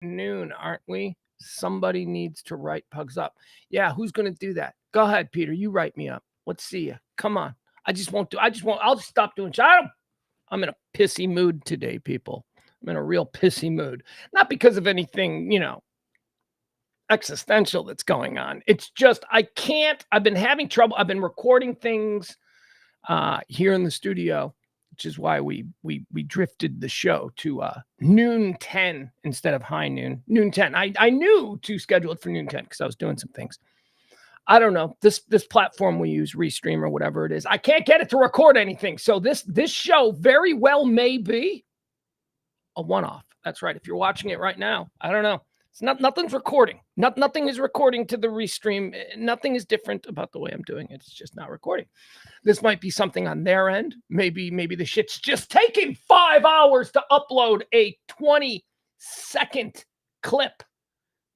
noon, aren't we? Somebody needs to write Pugs up. Yeah, who's going to do that? Go ahead, Peter. You write me up. Let's see you. Come on. I'll just stop doing I'm in a pissy mood today, people. I'm in a real pissy mood. Not because of anything, existential that's going on. It's just, I've been having trouble. I've been recording things here in the studio, which is why we drifted the show to noon 10 instead of high noon. Noon 10. I knew to schedule it for noon 10 because I was doing some things. I don't know. This platform we use, Restream or whatever it is, I can't get it to record anything. So this show very well may be a one-off. That's right. If you're watching it right now, I don't know. Nothing's recording. Nothing is recording to the Restream. Nothing is different about the way I'm doing it. It's just not recording. This might be something on their end. Maybe the shit's just taking 5 hours to upload a 20-second clip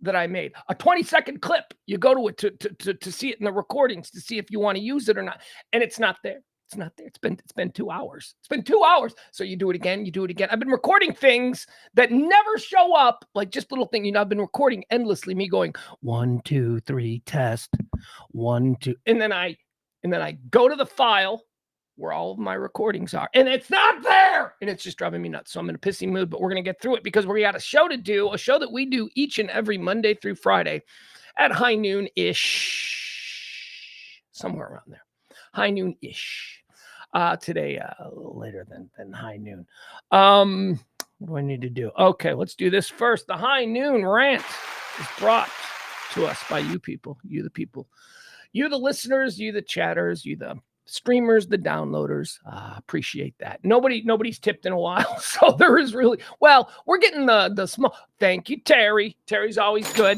that I made. A 20-second clip. You go to it to see it in the recordings to see if you want to use it or not. And it's not there. It's not there. It's been 2 hours. It's been 2 hours. So you do it again. I've been recording things that never show up, like just little thing. I've been recording endlessly. Me going 1, 2, 3, test 1, 2, and then I go to the file where all of my recordings are, and it's not there, and it's just driving me nuts. So I'm in a pissy mood, but we're gonna get through it because we got a show to do, a show that we do each and every Monday through Friday at high noon ish, somewhere around there. High noon ish. Today, a little later than high noon. What do I need to do? Okay, let's do this first. The high noon rant is brought to us by you people, you the people, you the listeners, you the chatters, you the streamers, the downloaders. Appreciate that. Nobody's tipped in a while, so there is really, well, we're getting the small. Thank you, Terry. Terry's always good.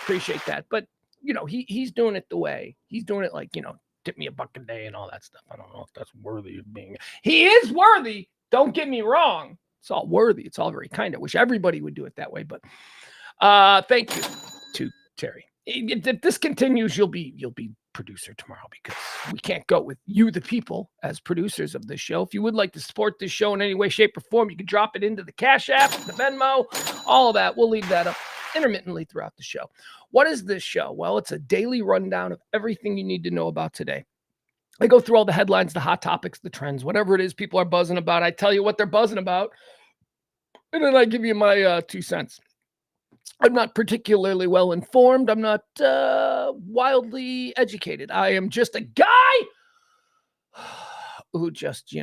Appreciate that. But he's doing it the way he's doing it, like tip me $1 a day and all that stuff. I don't know if that's worthy of being. He is worthy. Don't get me wrong. It's all worthy. It's all very kind. I wish everybody would do it that way. But thank you to Terry. If this continues, you'll be producer tomorrow because we can't go with you, the people, as producers of this show. If you would like to support this show in any way, shape, or form, you can drop it into the Cash App, the Venmo, all of that. We'll leave that up intermittently throughout the show. What is this show? Well, it's a daily rundown of everything you need to know about today. I go through all the headlines, the hot topics, the trends, whatever it is people are buzzing about. I tell you what they're buzzing about, and then I give you my 2 cents. I'm not particularly well informed. I'm not wildly educated. I am just a guy who just,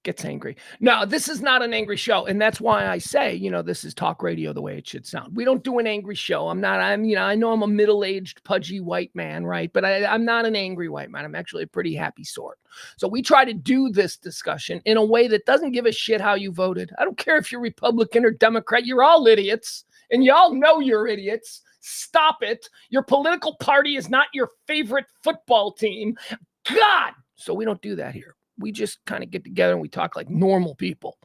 gets angry. No, this is not an angry show. And that's why I say, this is talk radio the way it should sound. We don't do an angry show. I know I'm a middle-aged, pudgy white man, right? But I'm not an angry white man. I'm actually a pretty happy sort. So we try to do this discussion in a way that doesn't give a shit how you voted. I don't care if you're Republican or Democrat. You're all idiots. And y'all know you're idiots. Stop it. Your political party is not your favorite football team. God! So we don't do that here. We just kind of get together and we talk like normal people,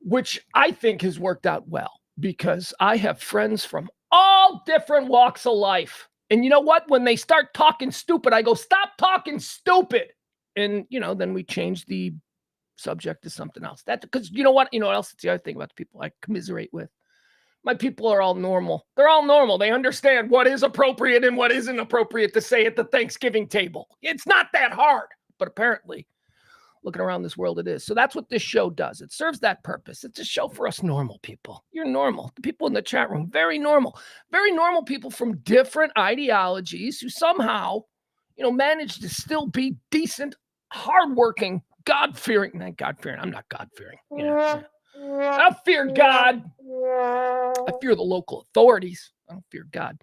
which I think has worked out well because I have friends from all different walks of life. And you know what? When they start talking stupid, I go, stop talking stupid. And, then we change the subject to something else. That's because you know what else? It's the other thing about the people I commiserate with. My people are all normal. They're all normal. They understand what is appropriate and what isn't appropriate to say at the Thanksgiving table. It's not that hard. But apparently, looking around this world, it is. So that's what this show does. It serves that purpose. It's a show for us normal people. You're normal. The people in the chat room, very normal people from different ideologies who somehow, manage to still be decent, hardworking, God-fearing. Not God-fearing. I'm not God-fearing. I don't fear God. I fear the local authorities. I don't fear God.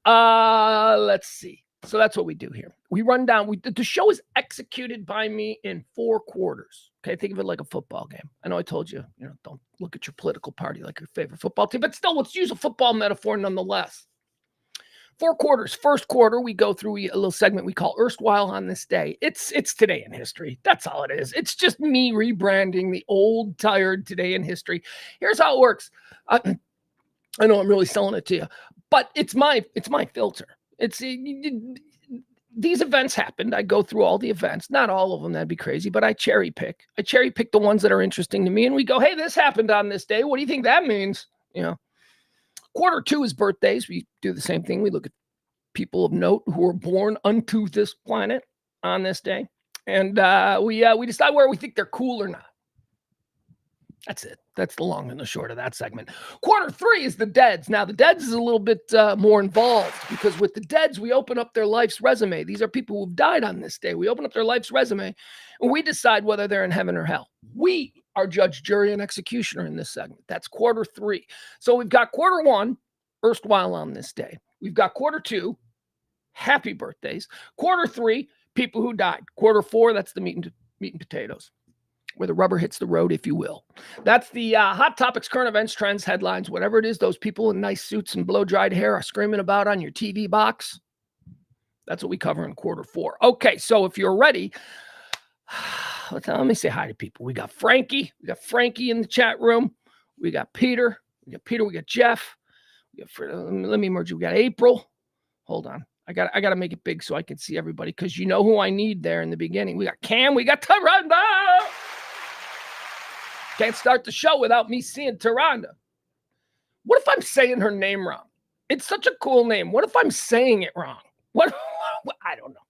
Let's see. So that's what we do here. We run down. The show is executed by me in 4 quarters. Okay, think of it like a football game. I know I told you, don't look at your political party like your favorite football team, but still, let's use a football metaphor nonetheless. 4 quarters. First quarter, we go through a little segment we call Erstwhile on This Day. It's Today in History. That's all it is. It's just me rebranding the old, tired Today in History. Here's how it works. I know I'm really selling it to you, but it's my filter. these events happened. I go through all the events, not all of them, that'd be crazy, but I cherry pick. I cherry pick the ones that are interesting to me, and we go, hey, this happened on this day. What do you think that means? Quarter two is birthdays. We do the same thing. We look at people of note who were born unto this planet on this day, and we decide where we think they're cool or not. That's it. That's the long and the short of that segment. Quarter three is the Deads. Now, the Deads is a little bit more involved, because with the Deads, we open up their life's resume. These are people who've died on this day. We open up their life's resume, and we decide whether they're in heaven or hell. We are judge, jury, and executioner in this segment. That's quarter three. So we've got quarter one, erstwhile on this day. We've got quarter two, happy birthdays. Quarter three, people who died. Quarter four, that's the meat and potatoes, where the rubber hits the road, if you will. That's the hot topics, current events, trends, headlines, whatever it is those people in nice suits and blow-dried hair are screaming about on your TV box. That's what we cover in quarter four. Okay, so if you're ready, let me say hi to people. We got Frankie. We got Frankie in the chat room. We got Peter. We got Jeff. Let me merge you. We got April. Hold on. I got to make it big so I can see everybody, because you know who I need there in the beginning. We got Cam. We got Taranda. Can't start the show without me seeing Taranda. What if I'm saying her name wrong? It's such a cool name. What if I'm saying it wrong? What? I don't know.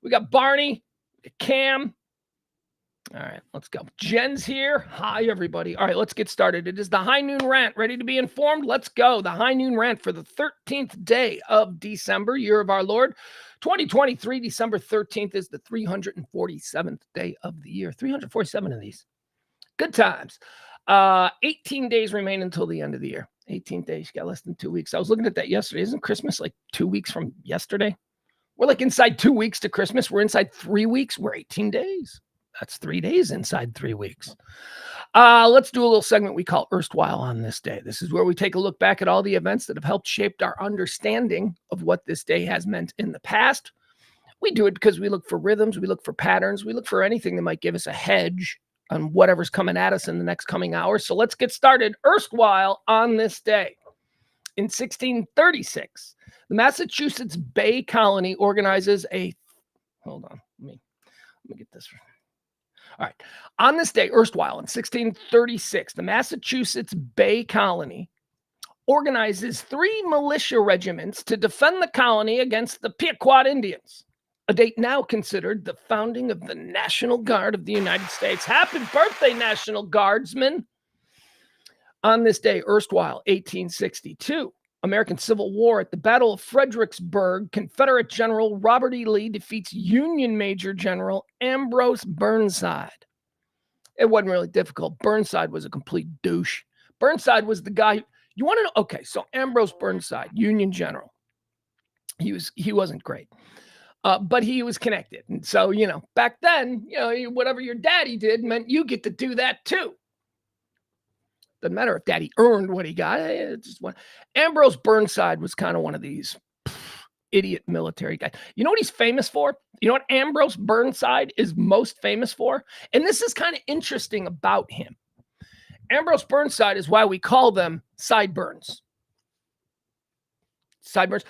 We got Barney. We got Cam. All right, let's go. Jen's here. Hi, everybody. All right, let's get started. It is the High Noon Rant. Ready to be informed? Let's go. The High Noon Rant for the 13th day of December, year of our Lord, 2023. December 13th is the 347th day of the year. 347 of these. Good times. 18 days remain until the end of the year. 18 days. You got less than 2 weeks. I was looking at that yesterday. Isn't Christmas like 2 weeks from yesterday? We're like inside 2 weeks to Christmas. We're inside 3 weeks. We're 18 days. That's 3 days inside 3 weeks. Let's do a little segment we call Erstwhile on this day. This is where we take a look back at all the events that have helped shape our understanding of what this day has meant in the past. We do it because we look for rhythms. We look for patterns. We look for anything that might give us a hedge on whatever's coming at us in the next coming hours. So let's get started. Erstwhile on this day. In 1636, the Massachusetts Bay Colony organizes a... Hold on. Let me get this. All right. On this day, erstwhile, in 1636, the Massachusetts Bay Colony organizes 3 militia regiments to defend the colony against the Pequot Indians, a date now considered the founding of the National Guard of the United States. Happy birthday, National Guardsmen. On this day, erstwhile, 1862, American Civil War. At the Battle of Fredericksburg, Confederate General Robert E. Lee defeats Union Major General Ambrose Burnside. It wasn't really difficult. Burnside was a complete douche. Burnside was the guy. You want to know? Okay, so Ambrose Burnside, Union General. He wasn't great, but he was connected. And so, back then, whatever your daddy did meant you get to do that too. Doesn't matter if daddy earned what he got. Ambrose Burnside was kind of one of these idiot military guys. You know what he's famous for? You know what Ambrose Burnside is most famous for? And this is kind of interesting about him. Ambrose Burnside is why we call them sideburns. Sideburns.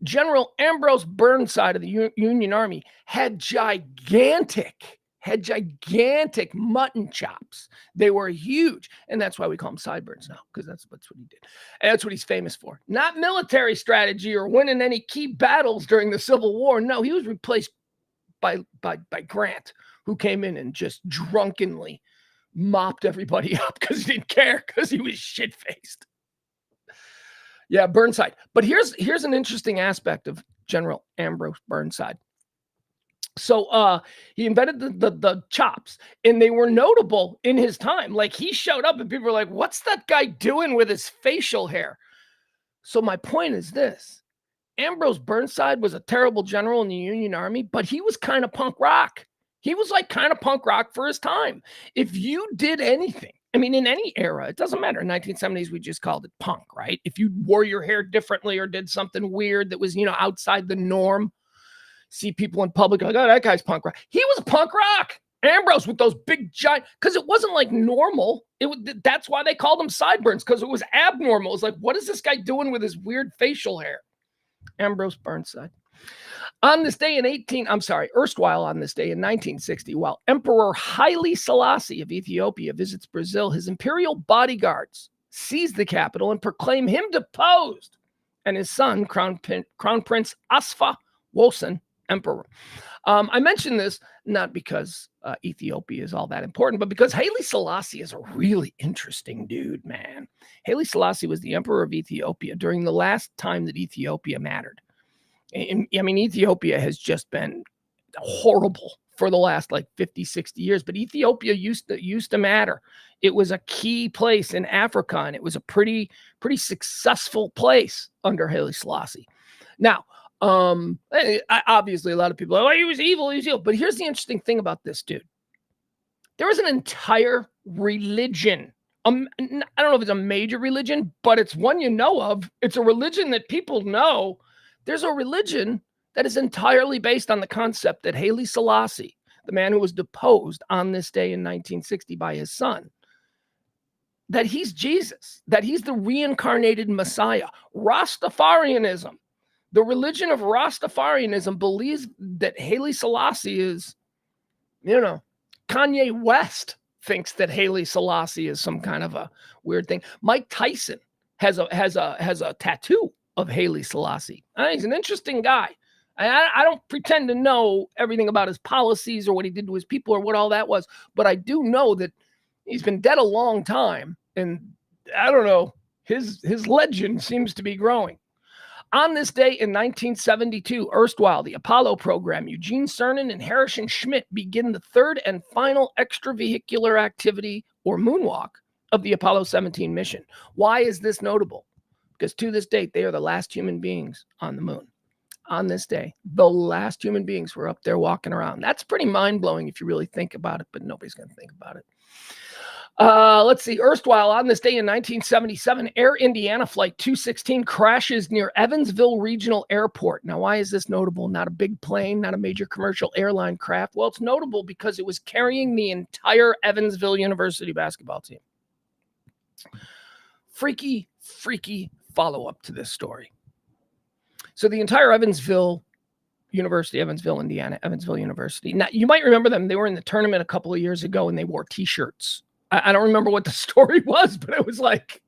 General Ambrose Burnside of the Union Army had gigantic mutton chops. They were huge. And that's why we call them sideburns now, because that's what he did. And that's what he's famous for. Not military strategy or winning any key battles during the Civil War. No, he was replaced by Grant, who came in and just drunkenly mopped everybody up because he didn't care, because he was shit-faced. Yeah, Burnside. But here's an interesting aspect of General Ambrose Burnside. So he invented the chops, and they were notable in his time. Like, he showed up and people were like, what's that guy doing with his facial hair? So my point is this. Ambrose Burnside was a terrible general in the Union Army, but he was kind of punk rock. He was like kind of punk rock for his time. If you did anything, I mean, in any era, it doesn't matter. In 1970s, we just called it punk, right? If you wore your hair differently or did something weird that was, outside the norm, see people in public like, oh, that guy's punk rock. He was punk rock. Ambrose with those big giant, because it wasn't like normal. That's why they called him sideburns, because it was abnormal. It's like, what is this guy doing with his weird facial hair? Ambrose Burnside. Erstwhile on this day in 1960, while Emperor Haile Selassie of Ethiopia visits Brazil, his imperial bodyguards seize the capital and proclaim him deposed, and his son, Crown Prince Asfa Wosan, emperor. I mention this not because Ethiopia is all that important, but because Haile Selassie is a really interesting dude, man. Haile Selassie was the emperor of Ethiopia during the last time that Ethiopia mattered. And, I mean, Ethiopia has just been horrible for the last like 50, 60 years, but Ethiopia used to matter. It was a key place in Africa, and it was a pretty successful place under Haile Selassie. Now, obviously a lot of people are like, oh, he was evil, but here's the interesting thing about this dude. There was an entire religion. I don't know if it's a major religion, but it's one you know of. It's a religion that people know. There's a religion that is entirely based on the concept that Haile Selassie, the man who was deposed on this day in 1960 by his son, that he's Jesus, that he's the reincarnated Messiah. Rastafarianism, the religion of Rastafarianism, believes that Haile Selassie is, Kanye West thinks that Haile Selassie is some kind of a weird thing. Mike Tyson has a tattoo of Haile Selassie. He's an interesting guy. I don't pretend to know everything about his policies or what he did to his people or what all that was, but I do know that he's been dead a long time, and I don't know, his legend seems to be growing. On this day in 1972, erstwhile the Apollo program, Eugene Cernan and Harrison Schmitt begin the third and final extravehicular activity, or moonwalk, of the Apollo 17 mission. Why is this notable? Because to this date, they are the last human beings on the moon. On this day, the last human beings were up there walking around. That's pretty mind-blowing if you really think about it, but nobody's going to think about it. Let's see. Erstwhile, on this day in 1977, Air Indiana Flight 216 crashes near Evansville Regional Airport. Now, why is this notable? Not a big plane, not a major commercial airline craft. Well, it's notable because it was carrying the entire Evansville University basketball team. Freaky follow-up to this story. So the entire Evansville University, Evansville, Indiana, Evansville University. Now, you might remember them. They were in the tournament a couple of years ago, and they wore T-shirts. I don't remember what the story was, but it was like,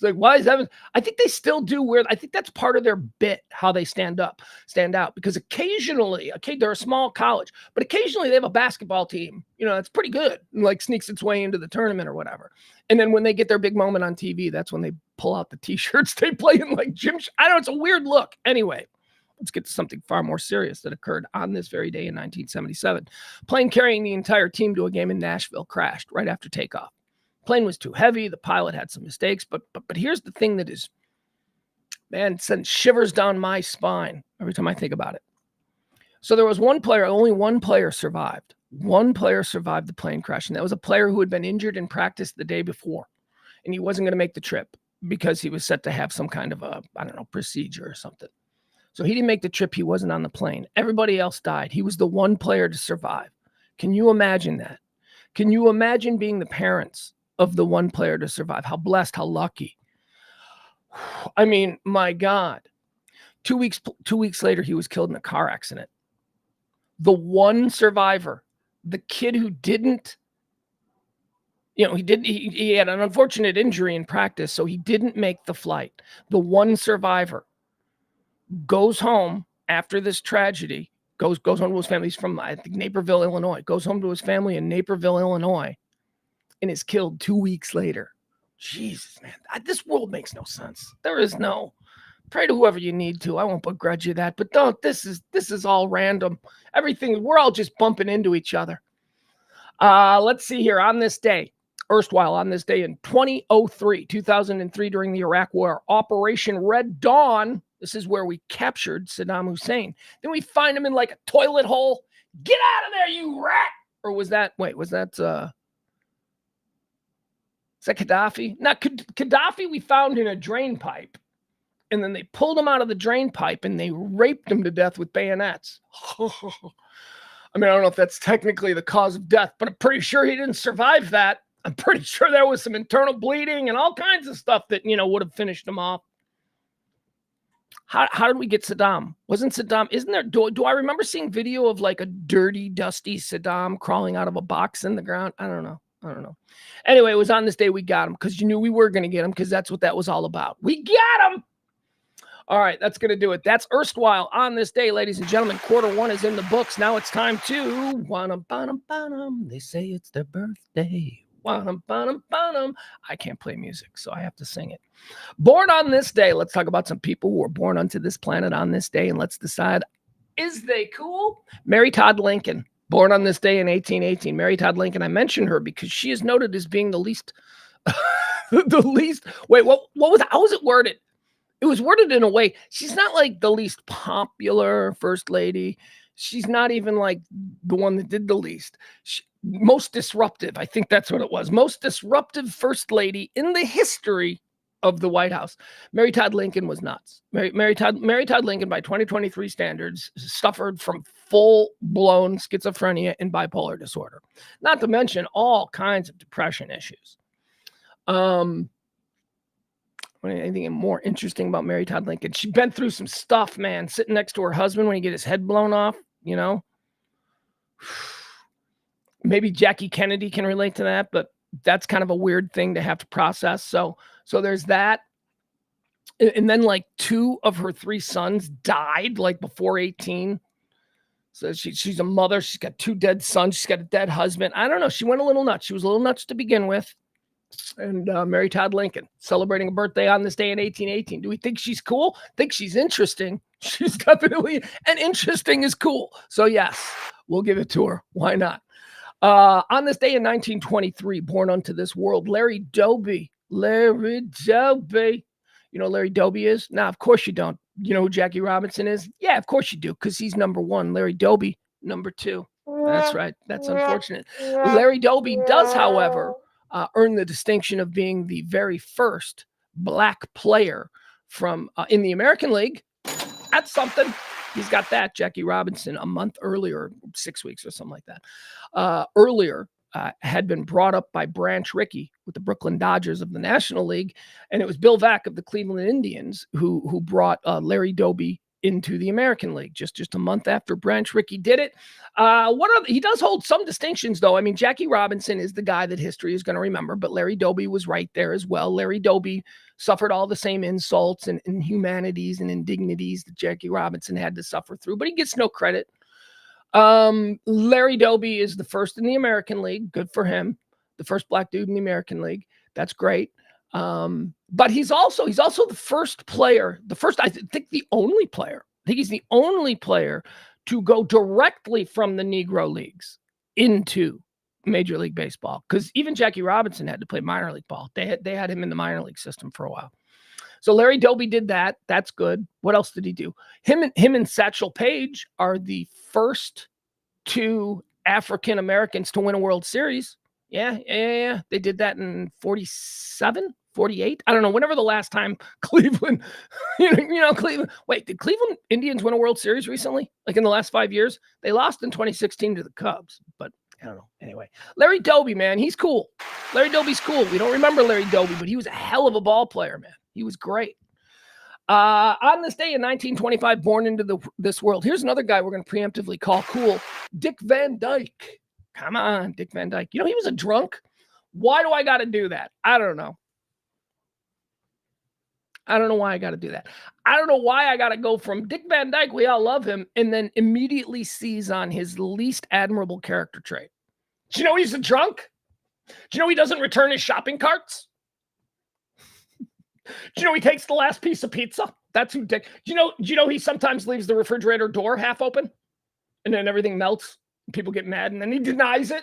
why is Evans? I think they still do wear. I think that's part of their bit, how they stand out, because occasionally, they're a small college, but occasionally they have a basketball team, that's pretty good, and like sneaks its way into the tournament or whatever. And then when they get their big moment on TV, that's when they pull out the T-shirts they play in, like gym. I don't know, it's a weird look. Anyway, let's get to something far more serious that occurred on this very day in 1977. Plane carrying the entire team to a game in Nashville crashed right after takeoff. Plane was too heavy. The pilot had some mistakes, but here's the thing that is, man, sends shivers down my spine every time I think about it. So there was only one player survived. One player survived the plane crash, and that was a player who had been injured in practice the day before, and he wasn't going to make the trip because he was set to have some kind of a, procedure or something. So he didn't make the trip. He wasn't on the plane. Everybody else died. He was the one player to survive. Can you imagine that? Can you imagine being the parents of the one player to survive? How blessed, how lucky. I mean, my God. 2 weeks later, he was killed in a car accident. The one survivor, the kid who didn't, he had an unfortunate injury in practice, so he didn't make the flight. The one survivor goes home after this tragedy, goes home to his family. He's from, I think, Naperville, Illinois. Goes home to his family in Naperville, Illinois, and is killed 2 weeks later. Jesus, man, this world makes no sense. There is no. Pray to whoever you need to. I won't begrudge you that, but don't. This is all random. Everything. We're all just bumping into each other. Let's see here. On this day, erstwhile on this day in 2003, during the Iraq War, Operation Red Dawn. This is where we captured Saddam Hussein. Then we find him in like a toilet hole. Get out of there, you rat! Or was that Gaddafi? Not Gaddafi. We found in a drain pipe, and then they pulled him out of the drain pipe and they raped him to death with bayonets. I mean, I don't know if that's technically the cause of death, but I'm pretty sure he didn't survive that. I'm pretty sure there was some internal bleeding and all kinds of stuff that would have finished him off. How did we get Saddam? Wasn't Saddam? Isn't there? Do I remember seeing video of like a dirty, dusty Saddam crawling out of a box in the ground? I don't know. Anyway, it was on this day we got him because you knew we were going to get him because that's what that was all about. We got him. All right, that's going to do it. That's Erstwhile on this day, ladies and gentlemen. Quarter one is in the books. Now it's time to wanna. They say it's their birthday. Wanna. I can't play music, so I have to sing it. Born on this day. Let's talk about some people who were born onto this planet on this day, and let's decide, is they cool? Mary Todd Lincoln, born on this day in 1818. Mary Todd Lincoln, I mentioned her because she is noted as being the least, wait, what was, how was it worded? It was worded in a way, she's not like the least popular first lady. She's not even like the one that did the least. Most disruptive. I think that's what it was. Most disruptive first lady in the history of the White House. Mary Todd Lincoln was nuts. Mary Todd Lincoln, by 2023 standards, suffered from full-blown schizophrenia and bipolar disorder. Not to mention all kinds of depression issues. Anything more interesting about Mary Todd Lincoln? She'd been through some stuff, man. Sitting next to her husband when he get his head blown off, you know. Maybe Jackie Kennedy can relate to that, but that's kind of a weird thing to have to process. So there's that. And then like 2 of her 3 sons died like before 18. So she's a mother. She's got 2 dead sons. She's got a dead husband. I don't know. She went a little nuts. She was a little nuts to begin with. And Mary Todd Lincoln celebrating a birthday on this day in 1818. Do we think she's cool? Think she's interesting? She's definitely, and interesting is cool. So yes, we'll give it to her. Why not? On this day in 1923, born unto this world, Larry Doby. Larry Doby. You know who Larry Doby is? Nah, of course you don't. You know who Jackie Robinson is? Yeah, of course you do, because he's number 1. Larry Doby, number 2. That's right. That's unfortunate. Larry Doby does, however, earn the distinction of being the very first black player from in the American League. That's something. He's got that. Jackie Robinson, a month earlier, 6 weeks or something like that, earlier, had been brought up by Branch Rickey with the Brooklyn Dodgers of the National League. And it was Bill Vack of the Cleveland Indians who brought Larry Doby into the American League just a month after Branch Rickey did it. He does hold some distinctions, though. I mean, Jackie Robinson is the guy that history is going to remember, but Larry Doby was right there as well. Larry Doby suffered all the same insults and inhumanities and indignities that Jackie Robinson had to suffer through, but he gets no credit. Larry Doby is the first in the American League. Good for him. The first black dude in the American League. That's great. But he's also the first player, I think the only player. I think he's the only player to go directly from the Negro Leagues into Major League Baseball. Because even Jackie Robinson had to play minor league ball. They had him in the minor league system for a while. So Larry Doby did that. That's good. What else did he do? Him and Satchel Paige are the first 2 African Americans to win a World Series. Yeah. They did that in 47, 48. I don't know. Whenever the last time Cleveland, Cleveland. Wait, did Cleveland Indians win a World Series recently? Like in the last 5 years? They lost in 2016 to the Cubs, but I don't know. Anyway, Larry Doby, man, he's cool. Larry Doby's cool. We don't remember Larry Doby, but he was a hell of a ball player, man. He was great. On this day in 1925, born into this world. Here's another guy we're going to preemptively call cool. Dick Van Dyke. Come on, Dick Van Dyke. You know, he was a drunk. Why do I got to do that? I don't know. I don't know why I got to do that. I don't know why I got to go from Dick Van Dyke, we all love him, and then immediately seize on his least admirable character trait. Do you know he's a drunk? Do you know he doesn't return his shopping carts? Do you know he takes the last piece of pizza? That's who Dick. Do you know he sometimes leaves the refrigerator door half open, and then everything melts. And people get mad, and then he denies it.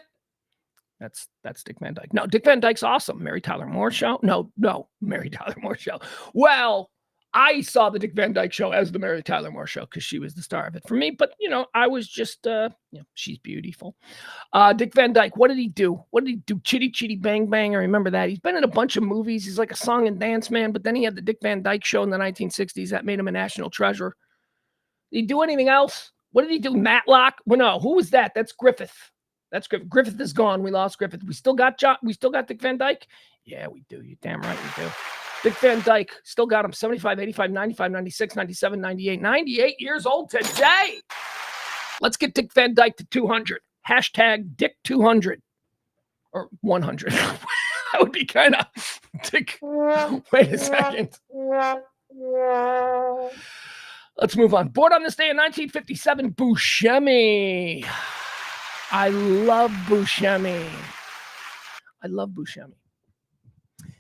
That's Dick Van Dyke. No, Dick Van Dyke's awesome. Mary Tyler Moore Show? No, Mary Tyler Moore Show. Well, I saw the Dick Van Dyke Show as the Mary Tyler Moore Show because she was the star of it for me. But, I was just, she's beautiful. Dick Van Dyke, what did he do? Chitty Chitty Bang Bang. I remember that. He's been in a bunch of movies. He's like a song and dance man. But then he had the Dick Van Dyke Show in the 1960s. That made him a national treasure. Did he do anything else? What did he do? Matlock? Well, no. Who was that? That's Griffith. That's Griffith. Griffith is gone. We lost Griffith. We still got Dick Van Dyke? Yeah, we do. You're damn right we do. Dick Van Dyke, still got him. 75, 85, 95, 96, 97, 98. 98 years old today. Let's get Dick Van Dyke to 200. Hashtag Dick 200. Or 100. That would be kind of Dick. Wait a second. Let's move on. Born on this day in 1957, Buscemi. I love Buscemi.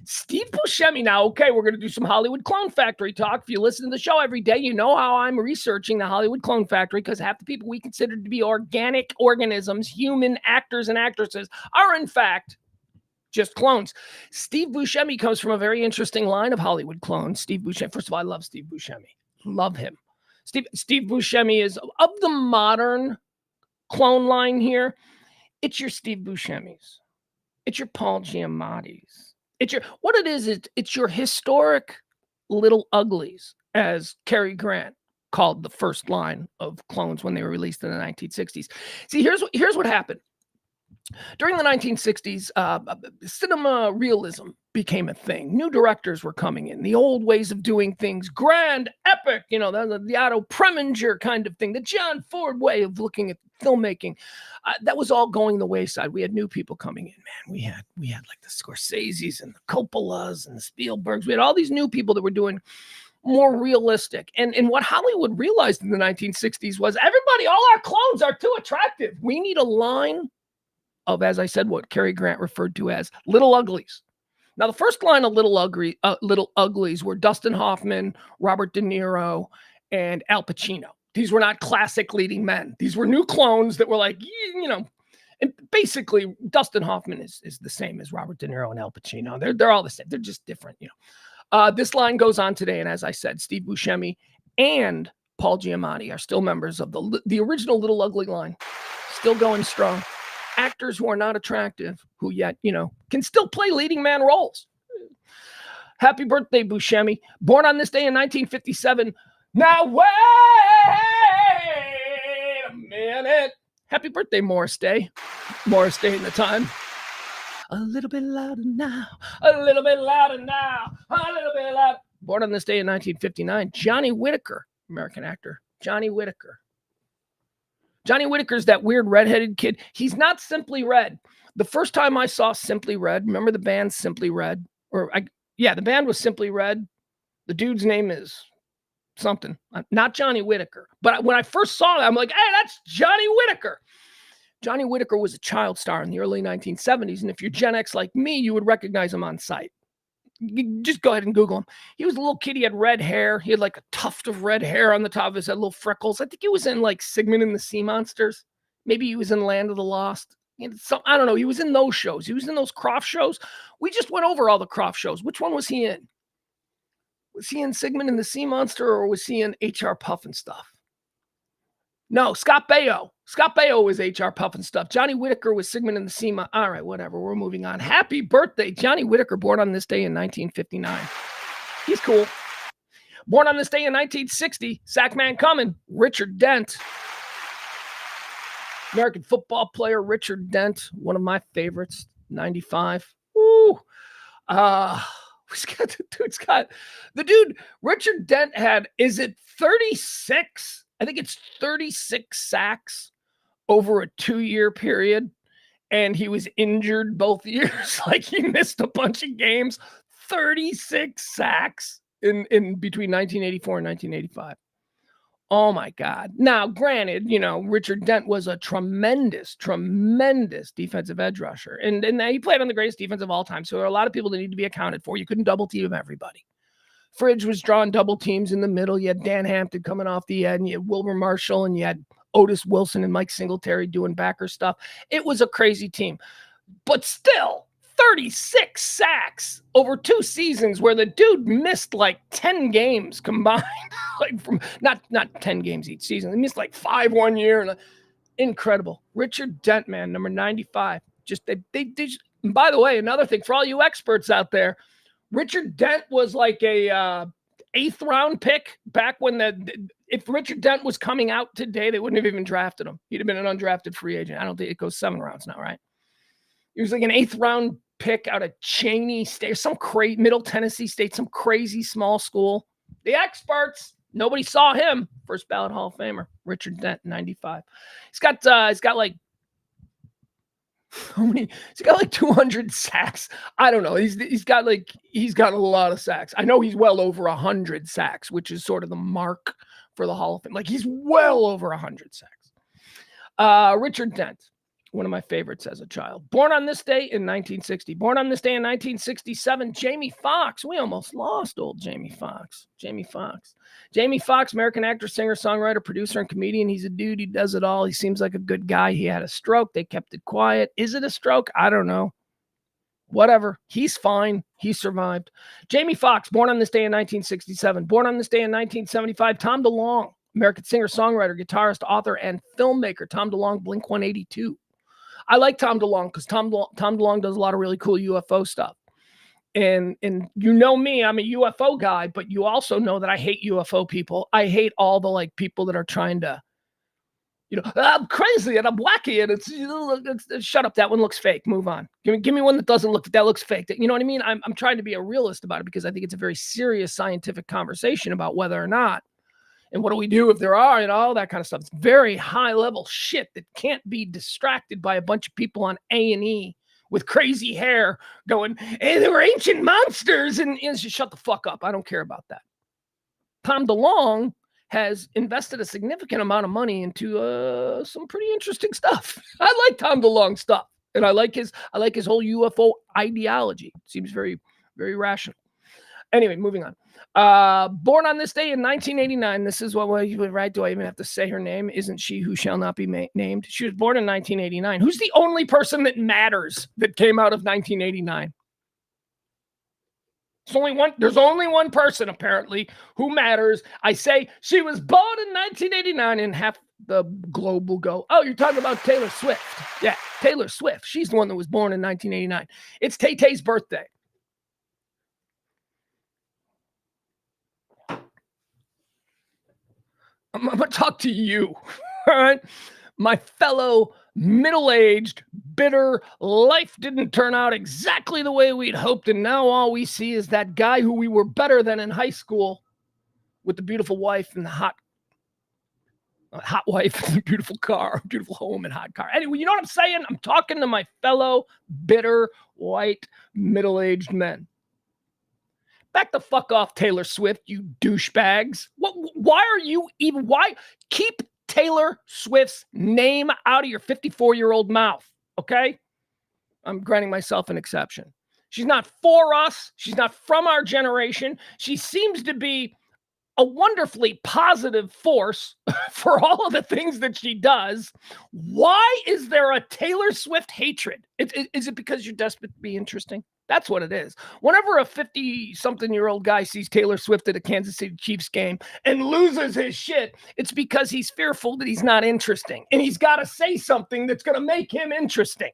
Steve Buscemi. Now, okay, we're going to do some Hollywood Clone Factory talk. If you listen to the show every day, you know how I'm researching the Hollywood Clone Factory, because half the people we consider to be organic organisms, human actors and actresses, are in fact just clones. Steve Buscemi comes from a very interesting line of Hollywood clones. Steve Buscemi, first of all, I love Steve Buscemi. Love him. Steve Buscemi is, of the modern clone line here, it's your Steve Buscemis. It's your Paul Giamattis. What it is, it's your historic little uglies, as Cary Grant called the first line of clones when they were released in the 1960s. See, here's what happened. During the 1960s, cinema realism became a thing. New directors were coming in. The old ways of doing things, grand, epic, the Otto Preminger kind of thing, the John Ford way of looking at filmmaking, that was all going the wayside. We had new people coming in, man. We had like the Scorseses and the Coppolas and the Spielbergs. We had all these new people that were doing more realistic. And what Hollywood realized in the 1960s was all our clones are too attractive. We need a line of, as I said, what Cary Grant referred to as little uglies. Now, the first line of little uglies were Dustin Hoffman, Robert De Niro, and Al Pacino. These were not classic leading men. These were new clones that were like, and basically Dustin Hoffman is the same as Robert De Niro and Al Pacino. They're all the same. They're just different, This line goes on today, and as I said, Steve Buscemi and Paul Giamatti are still members of the original Little Ugly line, still going strong. Actors who are not attractive, who yet, can still play leading man roles. Happy birthday, Buscemi. Born on this day in 1957. Now, wait a minute. Happy birthday, Morris Day. Morris Day in the time. A little bit louder now. A little bit louder now. A little bit louder. Born on this day in 1959. Johnny Whitaker, American actor. Johnny Whitaker. Johnny Whitaker's that weird redheaded kid. He's not Simply Red. The first time I saw Simply Red, remember the band Simply Red? The band was Simply Red. The dude's name is something. Not Johnny Whitaker. But when I first saw him, I'm like, hey, that's Johnny Whitaker. Johnny Whitaker was a child star in the early 1970s. And if you're Gen X like me, you would recognize him on sight. You just go ahead and Google him. He was a little kid. He had red hair. He had like a tuft of red hair on the top of his head, little freckles. I think he was in like Sigmund and the Sea Monsters. Maybe he was in Land of the Lost. I don't know. He was in those shows. He was in those Croft shows. We just went over all the Croft shows. Which one was he in? Was he in Sigmund and the Sea Monster, or was he in H.R. Puff and Stuff? No, Scott Baio. Scott Baio was H.R. Puff and Stuff. Johnny Whitaker was Sigmund and the Sea Monster. All right, whatever. We're moving on. Happy birthday, Johnny Whitaker, born on this day in 1959. He's cool. Born on this day in 1960, Sackman Coming, Richard Dent. American football player Richard Dent, one of my favorites, 95. Woo! The dude, Richard Dent had, is it 36? I think it's 36 sacks over a 2-year period. And he was injured both years. Like he missed a bunch of games. 36 sacks in between 1984 and 1985. Oh my God. Now, granted, Richard Dent was a tremendous defensive edge rusher. And he played on the greatest defense of all time. So there are a lot of people that need to be accounted for. You couldn't double team everybody. Fridge was drawing double teams in the middle. You had Dan Hampton coming off the end. You had Wilbur Marshall, and you had Otis Wilson and Mike Singletary doing backer stuff. It was a crazy team. But still, 36 sacks over 2 seasons where the dude missed like 10 games combined. Like from not 10 games each season. He missed like 5 one year. Incredible. Richard Dent, man, number 95. By the way, another thing for all you experts out there, Richard Dent was like a 8th round pick back when if Richard Dent was coming out today, they wouldn't have even drafted him. He'd have been an undrafted free agent. I don't think it goes 7 rounds now, right? He was like an 8th round pick out of Cheney State, some Middle Tennessee State, some crazy small school. The experts, nobody saw him. First ballot Hall of Famer, Richard Dent, 95. He's got like how many? He's got like 200 sacks. I don't know. He's got a lot of sacks. I know he's well over 100 sacks, which is sort of the mark for the Hall of Fame. Like he's well over 100 sacks. Richard Dent, one of my favorites as a child. Born on this day in 1960. Born on this day in 1967. Jamie Foxx. We almost lost old Jamie Foxx. Jamie Foxx, American actor, singer, songwriter, producer, and comedian. He's a dude. He does it all. He seems like a good guy. He had a stroke. They kept it quiet. Is it a stroke? I don't know. Whatever. He's fine. He survived. Jamie Foxx, born on this day in 1967. Born on this day in 1975. Tom DeLonge, American singer, songwriter, guitarist, author, and filmmaker. Tom DeLonge, Blink-182. I like Tom DeLonge because Tom DeLonge does a lot of really cool UFO stuff. And you know me, I'm a UFO guy, but you also know that I hate UFO people. I hate all the like people that are trying to, I'm crazy and I'm wacky and it's shut up. That one looks fake. Move on. Give me one that doesn't look, that looks fake. You know what I mean? I'm trying to be a realist about it because I think it's a very serious scientific conversation about whether or not. And what do we do if there are, all that kind of stuff. It's very high level shit that can't be distracted by a bunch of people on A&E with crazy hair going, hey, they were ancient monsters. And just shut the fuck up. I don't care about that. Tom DeLonge has invested a significant amount of money into some pretty interesting stuff. I like Tom DeLonge stuff. And I like his whole UFO ideology. It seems very, very rational. Anyway, moving on. Born on this day in 1989. This is what you would write. Do I even have to say her name? Isn't she who shall not be named? She was born in 1989. Who's the only person that matters that came out of 1989? There's only one person apparently who matters. I say she was born in 1989 and half the globe will go, oh, you're talking about Taylor Swift. Yeah, Taylor Swift. She's the one that was born in 1989. It's Tay-Tay's birthday. I'm going to talk to you, all right? My fellow middle-aged, bitter, life didn't turn out exactly the way we'd hoped, and now all we see is that guy who we were better than in high school with the beautiful wife and the hot wife and the beautiful car, beautiful home and hot car. Anyway, you know what I'm saying? I'm talking to my fellow bitter, white, middle-aged men. Back the fuck off, Taylor Swift, you douchebags. Why keep Taylor Swift's name out of your 54-year-old mouth, okay? I'm granting myself an exception. She's not for us. She's not from our generation. She seems to be a wonderfully positive force for all of the things that she does. Why is there a Taylor Swift hatred? Is it because you're desperate to be interesting? That's what it is. Whenever a 50-something-year-old guy sees Taylor Swift at a Kansas City Chiefs game and loses his shit, it's because he's fearful that he's not interesting. And he's got to say something that's going to make him interesting.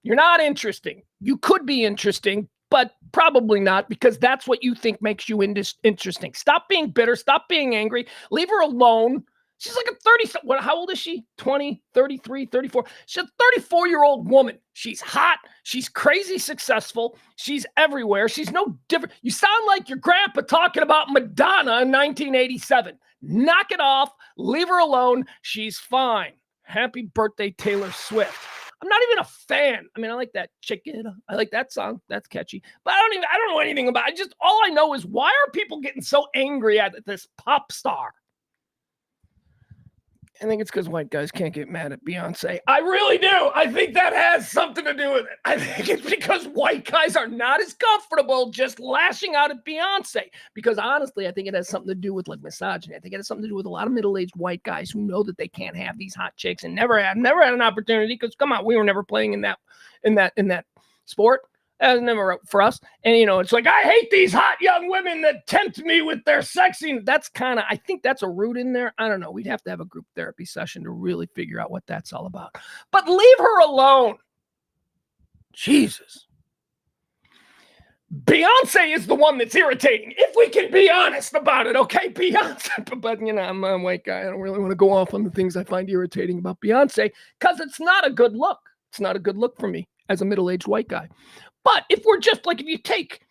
You're not interesting. You could be interesting, but probably not, because that's what you think makes you interesting. Stop being bitter. Stop being angry. Leave her alone. She's like a 30, how old is she? 20, 33, 34. She's a 34-year-old woman. She's hot. She's crazy successful. She's everywhere. She's no different. You sound like your grandpa talking about Madonna in 1987. Knock it off. Leave her alone. She's fine. Happy birthday, Taylor Swift. I'm not even a fan. I mean, I like that chicken. I like that song. That's catchy. But I don't know anything about it. Just all I know is, why are people getting so angry at this pop star? I think it's because white guys can't get mad at Beyonce. I really do. I think that has something to do with it. I think it's because white guys are not as comfortable just lashing out at Beyonce. Because honestly, I think it has something to do with like misogyny. I think it has something to do with a lot of middle-aged white guys who know that they can't have these hot chicks and never had an opportunity. Because come on, we were never playing in that sport. That was never for us. And, it's like, I hate these hot young women that tempt me with their sexy. That's I think that's a root in there. I don't know. We'd have to have a group therapy session to really figure out what that's all about. But leave her alone. Jesus. Beyonce is the one that's irritating, if we can be honest about it, okay? Beyonce. But, I'm a white guy. I don't really want to go off on the things I find irritating about Beyonce because it's not a good look. It's not a good look for me. as a middle-aged white guy. But if we're just like, if you take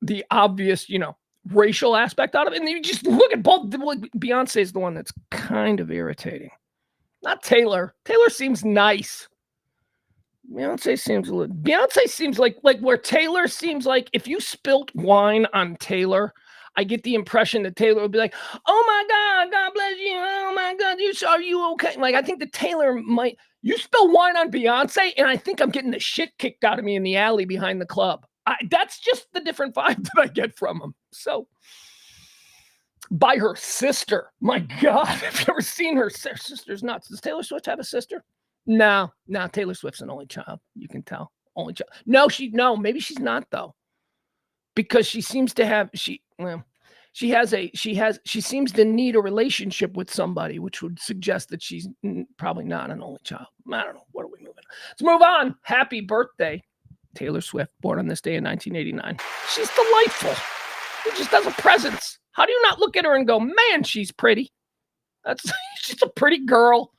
the obvious, racial aspect out of it, and you just look at both, Beyonce is the one that's kind of irritating. Not Taylor. Taylor seems nice. Beyonce seems like where Taylor seems like if you spilt wine on Taylor, I get the impression that Taylor would be like, "Oh my God, God bless you. Oh my God, are you okay?" Like I think that Taylor might. You spill wine on Beyonce, and I think I'm getting the shit kicked out of me in the alley behind the club. That's just the different vibe that I get from him. So. By her sister. My God, have you ever seen her sister's nuts? Does Taylor Swift have a sister? No, Taylor Swift's an only child. You can tell. Only child. No, maybe she's not though. Because she seems to have she seems to need a relationship with somebody, which would suggest that she's probably not an only child. I don't know. What are we moving? Let's move on. Happy birthday, Taylor Swift, born on this day in 1989. She's delightful. She just has a presence. How do you not look at her and go, man, she's pretty? She's a pretty girl.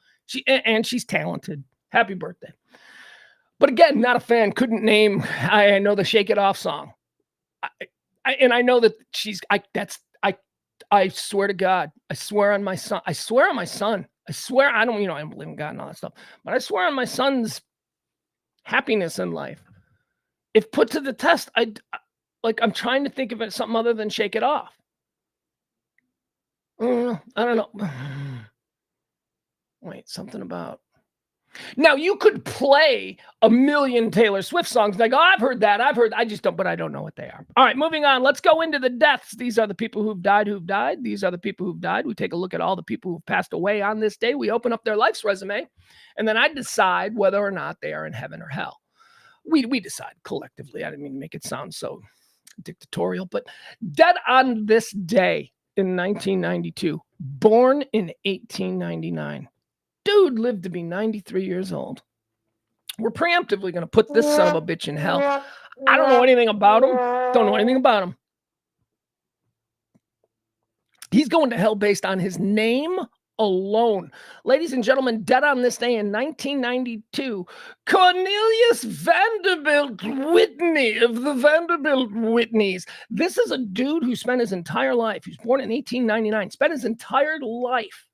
And she's talented. Happy birthday. But again, not a fan. Couldn't name. I know the Shake It Off song. I know that I swear to God. I swear on my son. I swear I don't believe in God and all that stuff. But I swear on my son's happiness in life. If put to the test, I'm trying to think of it something other than Shake It Off. I don't know. Wait, something about. Now you could play a million Taylor Swift songs. Like, I've heard that. I just don't, but I don't know what they are. All right, moving on. Let's go into the deaths. These are the people who've died. These are the people who've died. We take a look at all the people who've passed away on this day. We open up their life's resume, and then I decide whether or not they are in heaven or hell. We decide collectively. I didn't mean to make it sound so dictatorial, but dead on this day in 1992, born in 1899. Dude lived to be 93 years old. We're preemptively going to put this son of a bitch in hell. I don't know anything about him. He's going to hell based on his name alone. Ladies and gentlemen, dead on this day in 1992, Cornelius Vanderbilt Whitney of the Vanderbilt Whitneys. This is a dude who spent his entire life, he was born in 1899, spent his entire life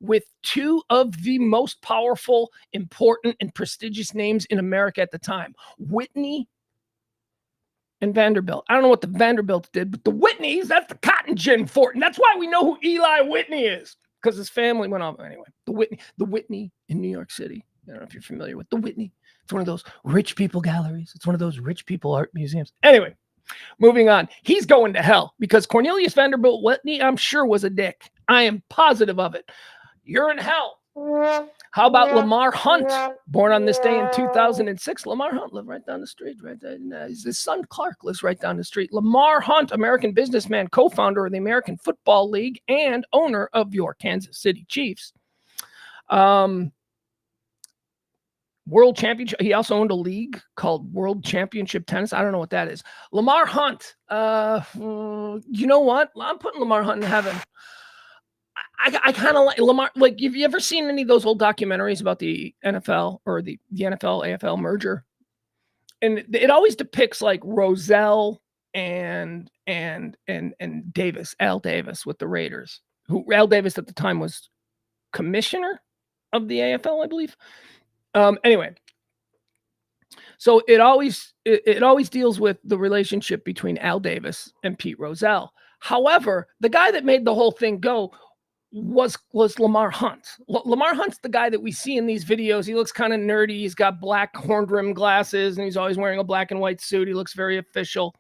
with two of the most powerful, important, and prestigious names in America at the time, Whitney and Vanderbilt. I don't know what the Vanderbilts did, but the Whitneys, that's the cotton gin fort, and that's why we know who Eli Whitney is, because his family went off. Anyway, the Whitney in New York City. I don't know if you're familiar with the Whitney. It's one of those rich people galleries. It's one of those rich people art museums. Anyway, moving on. He's going to hell because Cornelius Vanderbilt Whitney, I'm sure, was a dick. I am positive of it. You're in hell. How about Lamar Hunt, born on this day in 2006? Lamar Hunt lived right down the street. Right there. His son Clark lives right down the street. Lamar Hunt, American businessman, co-founder of the American Football League, and owner of your Kansas City Chiefs. World Championship. He also owned a league called World Championship Tennis. I don't know what that is. Lamar Hunt. You know what? I'm putting Lamar Hunt in heaven. I kind of like Lamar. Like, have you ever seen any of those old documentaries about the NFL or the NFL AFL merger? And it always depicts like Rozelle and Davis, Al Davis with the Raiders. Who Al Davis at the time was commissioner of the AFL, I believe. Anyway, so it always deals with the relationship between Al Davis and Pete Rozelle. However, the guy that made the whole thing go was Lamar Hunt. Lamar Hunt's the guy that we see in these videos. He looks kind of nerdy. He's got black horned rim glasses, and he's always wearing a black and white suit. He looks very official.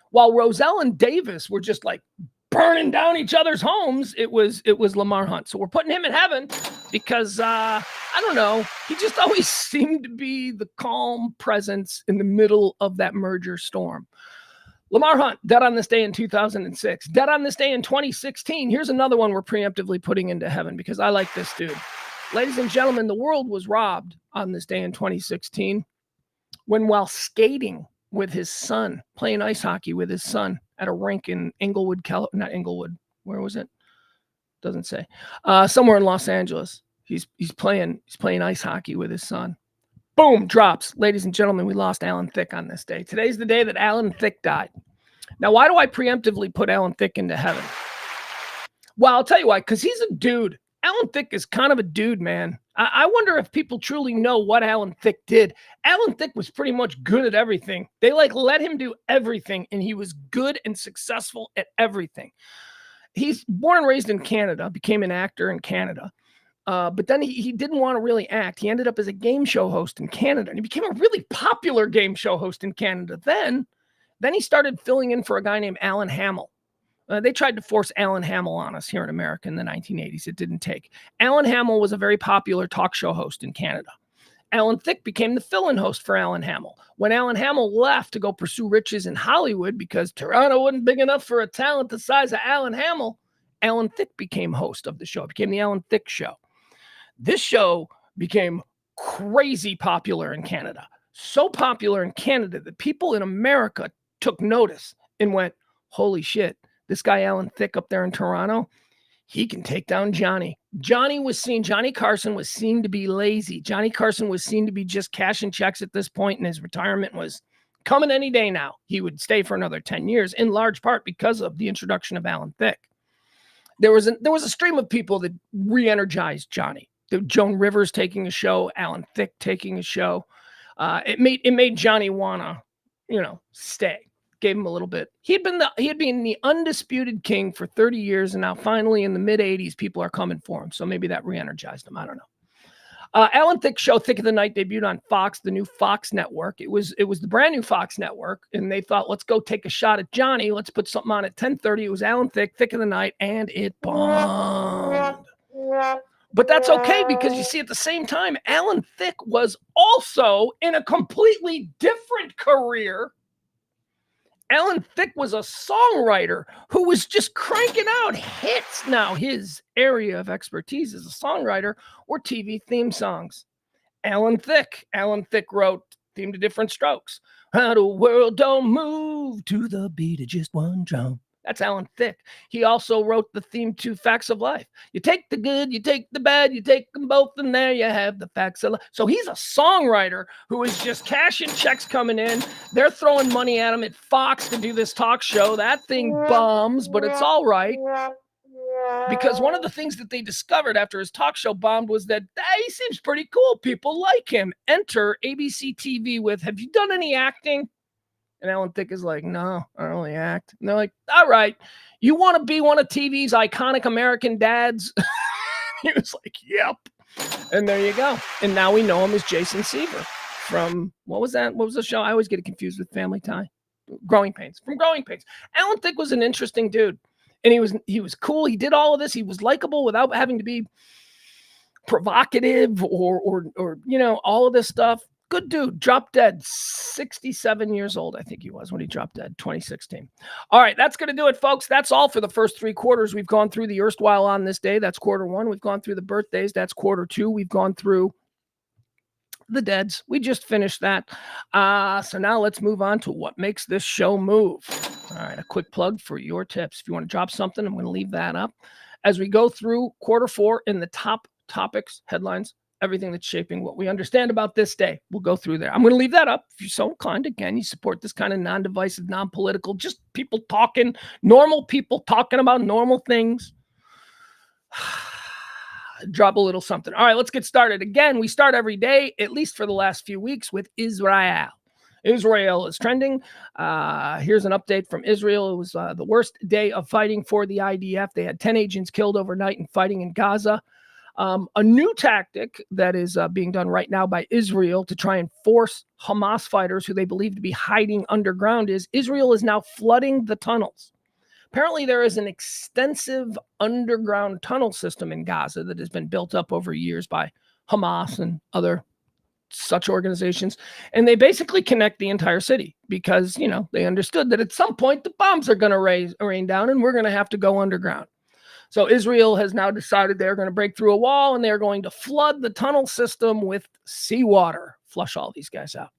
While Rozelle and Davis were just like burning down each other's homes, it was Lamar Hunt. So we're putting him in heaven because I don't know. He just always seemed to be the calm presence in the middle of that merger storm. Lamar Hunt, dead on this day in 2006. Dead on this day in 2016. Here's another one we're preemptively putting into heaven because I like this dude. Ladies and gentlemen, the world was robbed on this day in 2016 when, while skating with his son, playing ice hockey with his son at a rink in Inglewood, not Inglewood. Where was it? Doesn't say. Somewhere in Los Angeles. He's playing ice hockey with his son. Boom, drops. Ladies and gentlemen, we lost Alan Thicke on this day. Today's the day that Alan Thicke died. Now, why do I preemptively put Alan Thicke into heaven? Well, I'll tell you why, because he's a dude. Alan Thicke is kind of a dude, man. I wonder if people truly know what Alan Thicke did. Alan Thicke was pretty much good at everything. They let him do everything, and he was good and successful at everything. He's born and raised in Canada, became an actor in Canada. But then he didn't want to really act. He ended up as a game show host in Canada, and he became a really popular game show host in Canada. Then he started filling in for a guy named Alan Hamill. They tried to force Alan Hamill on us here in America in the 1980s. It didn't take. Alan Hamill was a very popular talk show host in Canada. Alan Thicke became the fill-in host for Alan Hamill. When Alan Hamill left to go pursue riches in Hollywood because Toronto wasn't big enough for a talent the size of Alan Hamill, Alan Thicke became host of the show. It became the Alan Thicke Show. This show became crazy popular in Canada. So popular in Canada that people in America took notice and went, holy shit, this guy Alan Thicke up there in Toronto, he can take down Johnny. Johnny Carson was seen to be lazy. Johnny Carson was seen to be just cashing checks at this point, and his retirement was coming any day now. He would stay for another 10 years, in large part because of the introduction of Alan Thicke. There was a stream of people that re-energized Johnny. Joan Rivers taking a show, Alan Thicke taking a show. It made Johnny wanna, stay. Gave him a little bit. He had been the undisputed king for 30 years, and now finally in the mid 80s, people are coming for him. So maybe that re-energized him. I don't know. Alan Thicke show, Thick of the Night, debuted on Fox, the new Fox network. It was the brand new Fox network, and they thought, let's go take a shot at Johnny. Let's put something on at 10:30. It was Alan Thicke, Thick of the Night, and it bombed. But that's okay, because you see, at the same time, Alan Thicke was also in a completely different career. Alan Thicke was a songwriter who was just cranking out hits. Now, his area of expertise as a songwriter were TV theme songs. Alan Thicke wrote Theme to Different Strokes. How the world don't move to the beat of just one drum. That's Alan Thicke. He also wrote the theme to Facts of Life. You take the good, you take the bad, you take them both, and there you have the facts of life. So he's a songwriter who is just cashing checks coming in. They're throwing money at him at Fox to do this talk show. That thing bombs, but it's all right. Because one of the things that they discovered after his talk show bombed was that he seems pretty cool. People like him. Enter ABC TV with, have you done any acting? And Alan Thicke is like, no, I don't really act. And they're like, all right, you want to be one of TV's iconic American dads? He was like, yep. And there you go. And now we know him as Jason Seaver from, what was that? What was the show? I always get it confused with Family Tie. Growing Pains. From Growing Pains. Alan Thicke was an interesting dude. And he was cool. He did all of this. He was likable without having to be provocative or all of this stuff. Good dude, dropped dead, 67 years old, I think he was when he dropped dead, 2016. All right, that's going to do it, folks. That's all for the first three quarters. We've gone through the erstwhile on this day. That's quarter one. We've gone through the birthdays. That's quarter two. We've gone through the deads. We just finished that. So now let's move on to what makes this show move. All right, a quick plug for your tips. If you want to drop something, I'm going to leave that up. As we go through quarter four in the top topics, headlines, everything that's shaping what we understand about this day. We'll go through there. I'm going to leave that up. If you're so inclined, again, you support this kind of non-divisive, non-political, just people talking, normal people talking about normal things. Drop a little something. All right, let's get started. Again, we start every day, at least for the last few weeks, with Israel. Israel is trending. Here's an update from Israel. It was the worst day of fighting for the IDF. They had 10 agents killed overnight in fighting in Gaza. A new tactic that is being done right now by Israel to try and force Hamas fighters who they believe to be hiding underground is Israel is now flooding the tunnels. Apparently, there is an extensive underground tunnel system in Gaza that has been built up over years by Hamas and other such organizations. And they basically connect the entire city because, they understood that at some point the bombs are going to rain down and we're going to have to go underground. So Israel has now decided they're going to break through a wall and they're going to flood the tunnel system with seawater, flush all these guys out.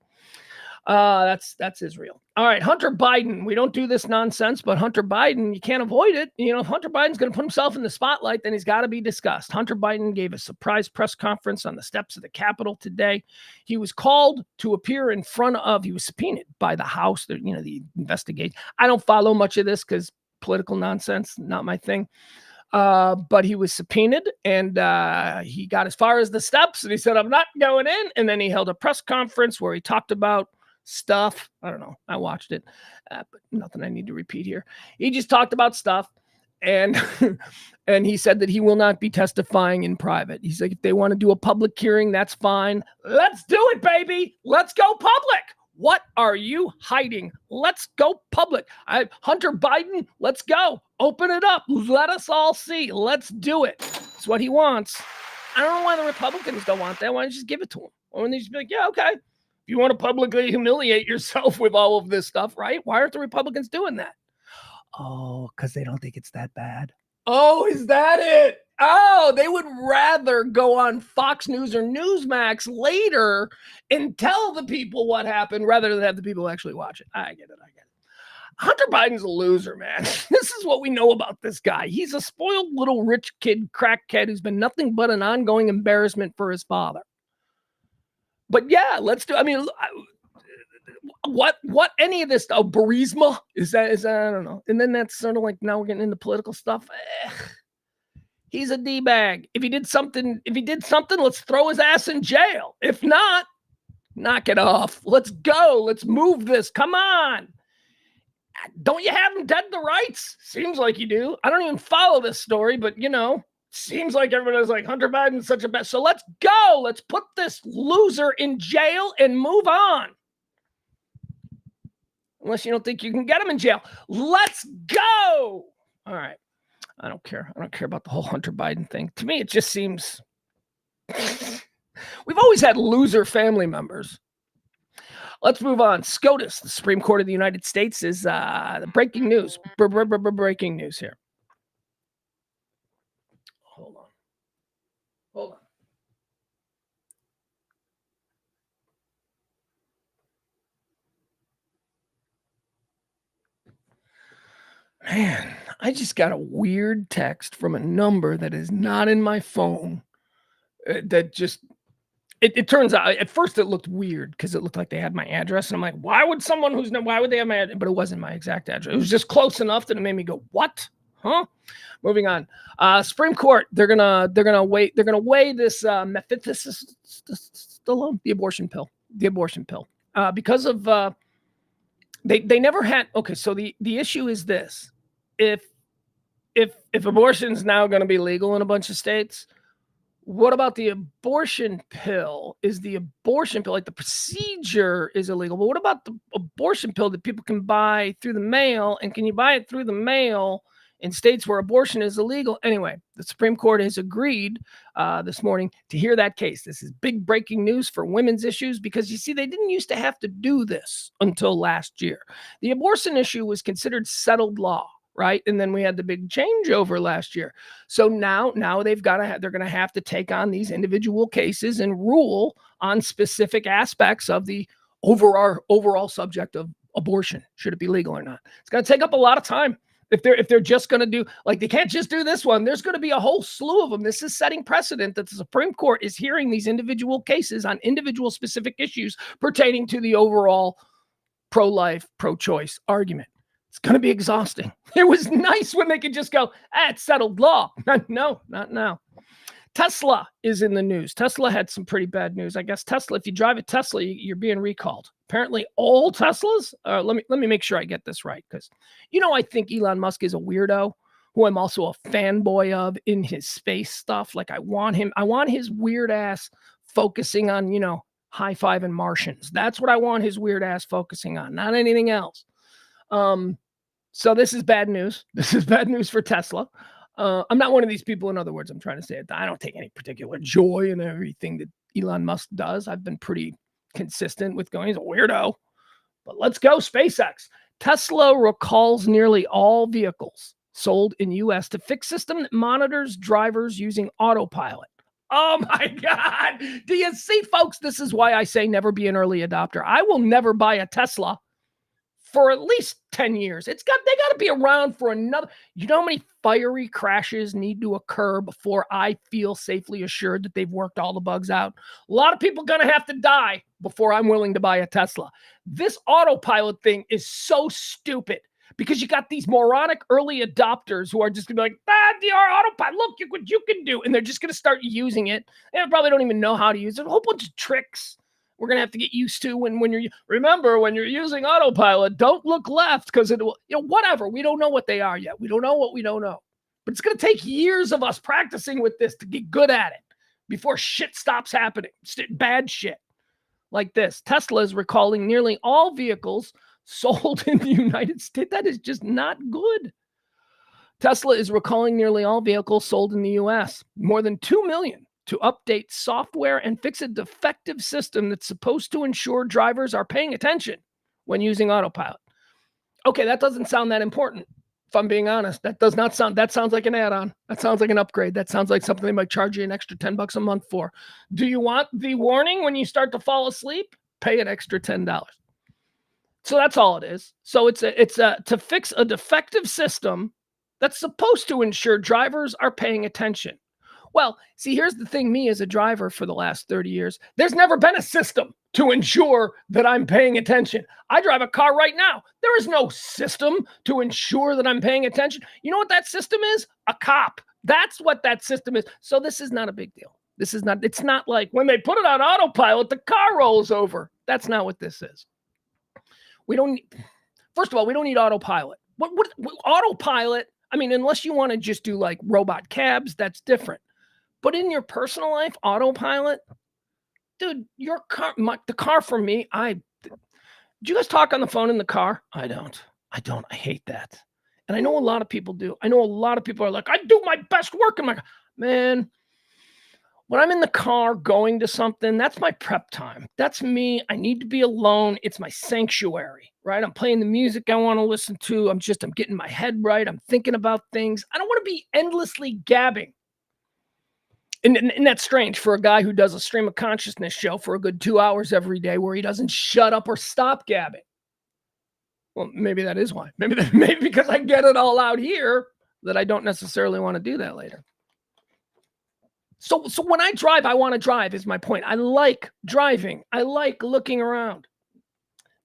That's Israel. All right, Hunter Biden. We don't do this nonsense, but Hunter Biden, you can't avoid it. You know, if Hunter Biden's going to put himself in the spotlight, then he's got to be discussed. Hunter Biden gave a surprise press conference on the steps of the Capitol today. He was called to appear in front of, he was subpoenaed by the House, the investigate. I don't follow much of this because political nonsense, not my thing. But he was subpoenaed, and he got as far as the steps, and he said, I'm not going in. And then he held a press conference where he talked about stuff. I don't know. I watched it, but nothing I need to repeat here. He just talked about stuff, and and he said that he will not be testifying in private. He's like, if they want to do a public hearing, that's fine. Let's do it, baby. Let's go public. What are you hiding? Let's go public. Hunter Biden, let's go. Open it up. Let us all see. Let's do it. It's what he wants. I don't know why the Republicans don't want that. Why don't you just give it to him? Or when they just be like, yeah, okay. If you want to publicly humiliate yourself with all of this stuff, right? Why aren't the Republicans doing that? Oh, because they don't think it's that bad. Oh, is that it? Oh, they would rather go on Fox News or Newsmax later and tell the people what happened rather than have the people actually watch it. I get it. Hunter Biden's a loser, man. This is what we know about this guy. He's a spoiled little rich kid, crackhead who's been nothing but an ongoing embarrassment for his father. But yeah, let's do. I mean, what any of this? Oh, Burisma is that? I don't know. And then that's sort of like now we're getting into political stuff. He's a D-bag. If he did something, let's throw his ass in jail. If not, knock it off. Let's go. Let's move this. Come on. Don't you have him dead to rights? Seems like you do. I don't even follow this story, but seems like everybody's like, Hunter Biden's such a best. So let's go. Let's put this loser in jail and move on. Unless you don't think you can get him in jail. Let's go. All right. I don't care. I don't care about the whole Hunter Biden thing. To me, it just seems we've always had loser family members. Let's move on. SCOTUS, the Supreme Court of the United States, is the breaking news. Breaking news here. Hold on. Man, I just got a weird text from a number that is not in my phone. That just, it turns out, at first it looked weird because it looked like they had my address. And I'm like, why would they have my address? But it wasn't my exact address. It was just close enough that it made me go, what? Huh? Moving on. Supreme Court, they're gonna weigh this the abortion pill. Because of they never had. Okay, so the issue is this: if abortion is now going to be legal in a bunch of states, what about the abortion pill? Is the abortion pill, like the procedure is illegal, but what about the abortion pill that people can buy through the mail? And can you buy it through the mail in states where abortion is illegal? Anyway, the Supreme Court has agreed this morning to hear that case. This is big breaking news for women's issues because, you see, they didn't used to have to do this until last year. The abortion issue was considered settled law, right? And then we had the big changeover last year. So now they're going to have to take on these individual cases and rule on specific aspects of the overall subject of abortion. Should it be legal or not? It's going to take up a lot of time. If they're just going to do, like, they can't just do this one. There's going to be a whole slew of them. This is setting precedent that the Supreme Court is hearing these individual cases on individual specific issues pertaining to the overall pro-life, pro-choice argument. It's going to be exhausting. It was nice when they could just go, it's settled law. No, not now. Tesla is in the news. Tesla had some pretty bad news. I guess Tesla, if you drive a Tesla, you're being recalled. Apparently all Teslas, let me make sure I get this right. Because, I think Elon Musk is a weirdo who I'm also a fanboy of in his space stuff. Like I want his weird ass focusing on, high-fiving Martians. That's what I want his weird ass focusing on, not anything else. So this is bad news. This is bad news for Tesla. I'm not one of these people, in other words, I'm trying to say it. I don't take any particular joy in everything that Elon Musk does. I've been pretty consistent with going, he's a weirdo. But let's go, SpaceX. Tesla recalls nearly all vehicles sold in U.S. to fix system that monitors drivers using autopilot. Oh my God. Do you see, folks? This is why I say never be an early adopter. I will never buy a Tesla for at least 10 years. They got to be around for another. You know how many fiery crashes need to occur before I feel safely assured that they've worked all the bugs out? A lot of people going to have to die before I'm willing to buy a Tesla. This autopilot thing is so stupid because you got these moronic early adopters who are just going to be like, your autopilot, look what you can do. And they're just going to start using it. They probably don't even know how to use it. A whole bunch of tricks we're going to have to get used to when you're, remember, when you're using autopilot, don't look left because it will, whatever. We don't know what they are yet. We don't know what we don't know. But it's going to take years of us practicing with this to get good at it before shit stops happening. Bad shit like this. Tesla is recalling nearly all vehicles sold in the United States. That is just not good. Tesla is recalling nearly all vehicles sold in the U.S. More than 2 million. To update software and fix a defective system that's supposed to ensure drivers are paying attention when using autopilot. Okay, that doesn't sound that important, if I'm being honest. That sounds like an add-on. That sounds like an upgrade. That sounds like something they might charge you an extra $10 a month for. Do you want the warning when you start to fall asleep? Pay an extra $10. So that's all it is. So it's to fix a defective system that's supposed to ensure drivers are paying attention. Well, see, here's the thing. Me as a driver for the last 30 years, there's never been a system to ensure that I'm paying attention. I drive a car right now. There is no system to ensure that I'm paying attention. You know what that system is? A cop. That's what that system is. So this is not a big deal. It's not like when they put it on autopilot, the car rolls over. That's not what this is. First of all, we don't need autopilot. What autopilot? I mean, unless you want to just do like robot cabs, that's different. But in your personal life, autopilot, dude, your car, the car for me, do you guys talk on the phone in the car? I don't. I hate that. And I know a lot of people do. I know a lot of people are like, I do my best work in my car. Man, when I'm in the car going to something, that's my prep time. That's me. I need to be alone. It's my sanctuary, right? I'm playing the music I want to listen to. I'm getting my head right. I'm thinking about things. I don't want to be endlessly gabbing. And that's strange for a guy who does a stream of consciousness show for a good 2 hours every day where he doesn't shut up or stop gabbing. Well, maybe that is why. Maybe because I get it all out here that I don't necessarily want to do that later. So when I drive, I want to drive is my point. I like driving. I like looking around.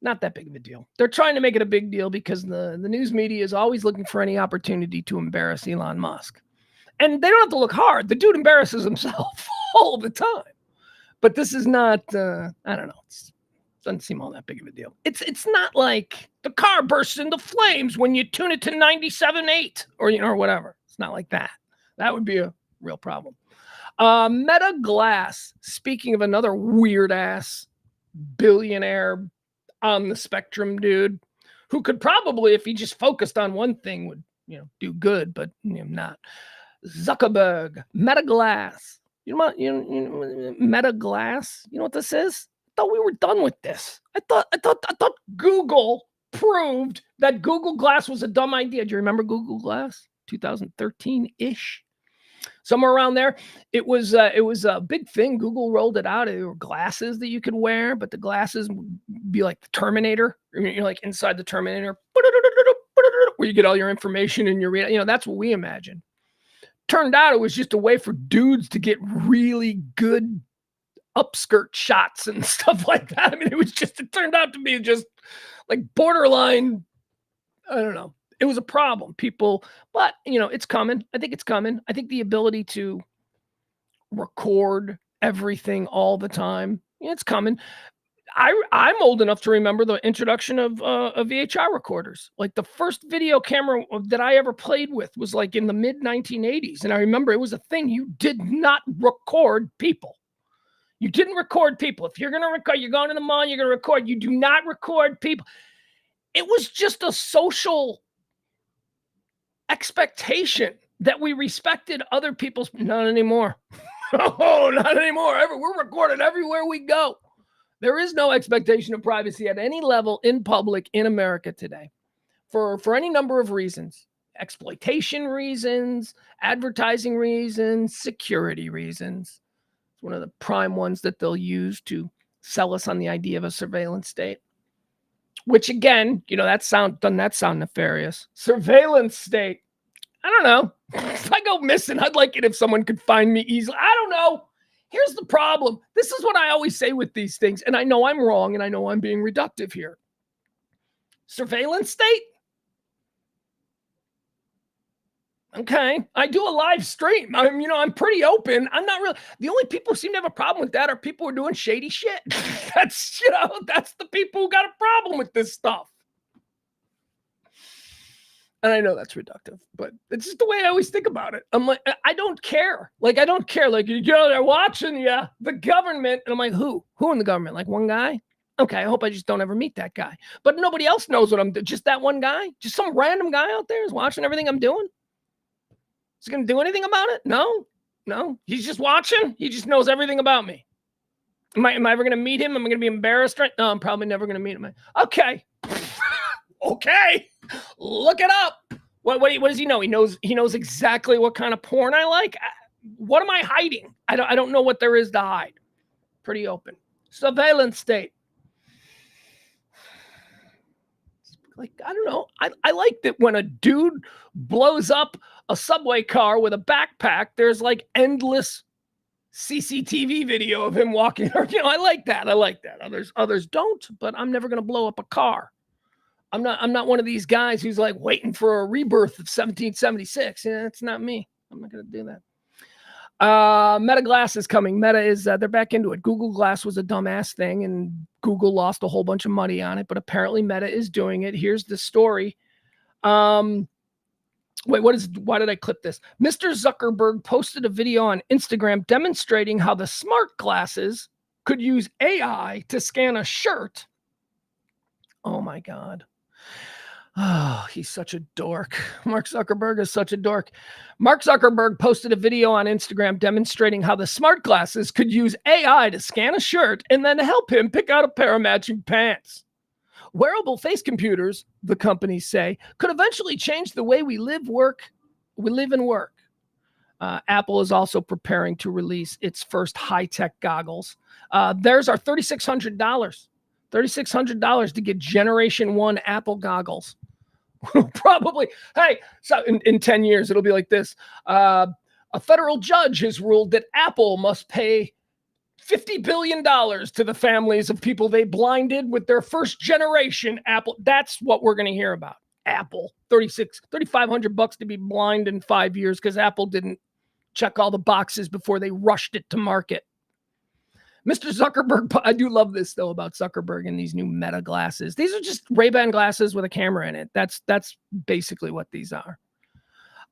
Not that big of a deal. They're trying to make it a big deal because the news media is always looking for any opportunity to embarrass Elon Musk. And they don't have to look hard. The dude embarrasses himself all the time. But this is not, I don't know. It doesn't seem all that big of a deal. It's not like the car bursts into flames when you tune it to 97.8 or whatever. It's not like that. That would be a real problem. Meta Glass, speaking of another weird-ass billionaire on the spectrum dude, who could probably, if he just focused on one thing, would do good, but not. Zuckerberg, Meta Glass. You know what? Meta Glass. You know what this is? I thought we were done with this. I thought Google proved that Google Glass was a dumb idea. Do you remember Google Glass? 2013-ish. Somewhere around there. It was a big thing. Google rolled it out. There were glasses that you could wear, but the glasses would be like the Terminator. You're like inside the Terminator, where you get all your information and your, that's what we imagine. Turned out it was just a way for dudes to get really good upskirt shots and stuff like that. I mean, it turned out to be just like borderline, I don't know. It was a problem, people, but it's coming. I think it's coming. I think the ability to record everything all the time, it's coming. I'm old enough to remember the introduction of VHR recorders. Like the first video camera that I ever played with was like in the mid 1980s. And I remember it was a thing. You did not record people. You didn't record people. If you're going to record, you're going to the mall, you're going to record. You do not record people. It was just a social expectation that we respected other people's. Not anymore. Oh, not anymore. We're recorded everywhere we go. There is no expectation of privacy at any level in public in America today for any number of reasons. Exploitation reasons, advertising reasons, security reasons. It's one of the prime ones that they'll use to sell us on the idea of a surveillance state. Which again, doesn't that sound nefarious? Surveillance state. I don't know. If I go missing, I'd like it if someone could find me easily. I don't know. Here's the problem. This is what I always say with these things, and I know I'm wrong, and I know I'm being reductive here. Surveillance state? Okay, I do a live stream. I'm pretty open. I'm not really. The only people who seem to have a problem with that are people who are doing shady shit. That's the people who got a problem with this stuff. And I know that's reductive, but it's just the way I always think about it. I'm like, I don't care. I don't care. They're watching you, the government. And I'm like, who? Who in the government? Like one guy? Okay, I hope I just don't ever meet that guy. But nobody else knows what I'm doing. Just that one guy? Just some random guy out there is watching everything I'm doing? Is he going to do anything about it? No. He's just watching. He just knows everything about me. Am I ever going to meet him? Am I going to be embarrassed? No, I'm probably never going to meet him. Okay. Okay. Look it up. What does he know? He knows exactly what kind of porn I like. What am I hiding? I don't know what there is to hide. Pretty open. Surveillance state. I don't know. I like that when a dude blows up a subway car with a backpack, there's endless CCTV video of him walking. I like that. Others don't, but I'm never going to blow up a car. I'm not one of these guys who's waiting for a rebirth of 1776. Yeah, that's not me. I'm not going to do that. Meta Glass is coming. Meta is, they're back into it. Google Glass was a dumbass thing and Google lost a whole bunch of money on it, but apparently Meta is doing it. Here's the story. Why did I clip this? Mr. Zuckerberg posted a video on Instagram demonstrating how the smart glasses could use AI to scan a shirt. Oh my God. Oh, he's such a dork. Mark Zuckerberg is such a dork. Mark Zuckerberg posted a video on Instagram demonstrating how the smart glasses could use AI to scan a shirt and then help him pick out a pair of matching pants. Wearable face computers, the companies say, could eventually change the way we live and work. Apple is also preparing to release its first high-tech goggles. Theirs are $3,600. $3,600 to get Generation 1 Apple goggles. Probably. Hey, so in 10 years, it'll be like this. A federal judge has ruled that Apple must pay $50 billion to the families of people they blinded with their first generation Apple. That's what we're going to hear about. Apple, $3,500 to be blind in 5 years because Apple didn't check all the boxes before they rushed it to market. Mr. Zuckerberg, I do love this though about Zuckerberg and these new Meta glasses. These are just Ray-Ban glasses with a camera in it. That's basically what these are.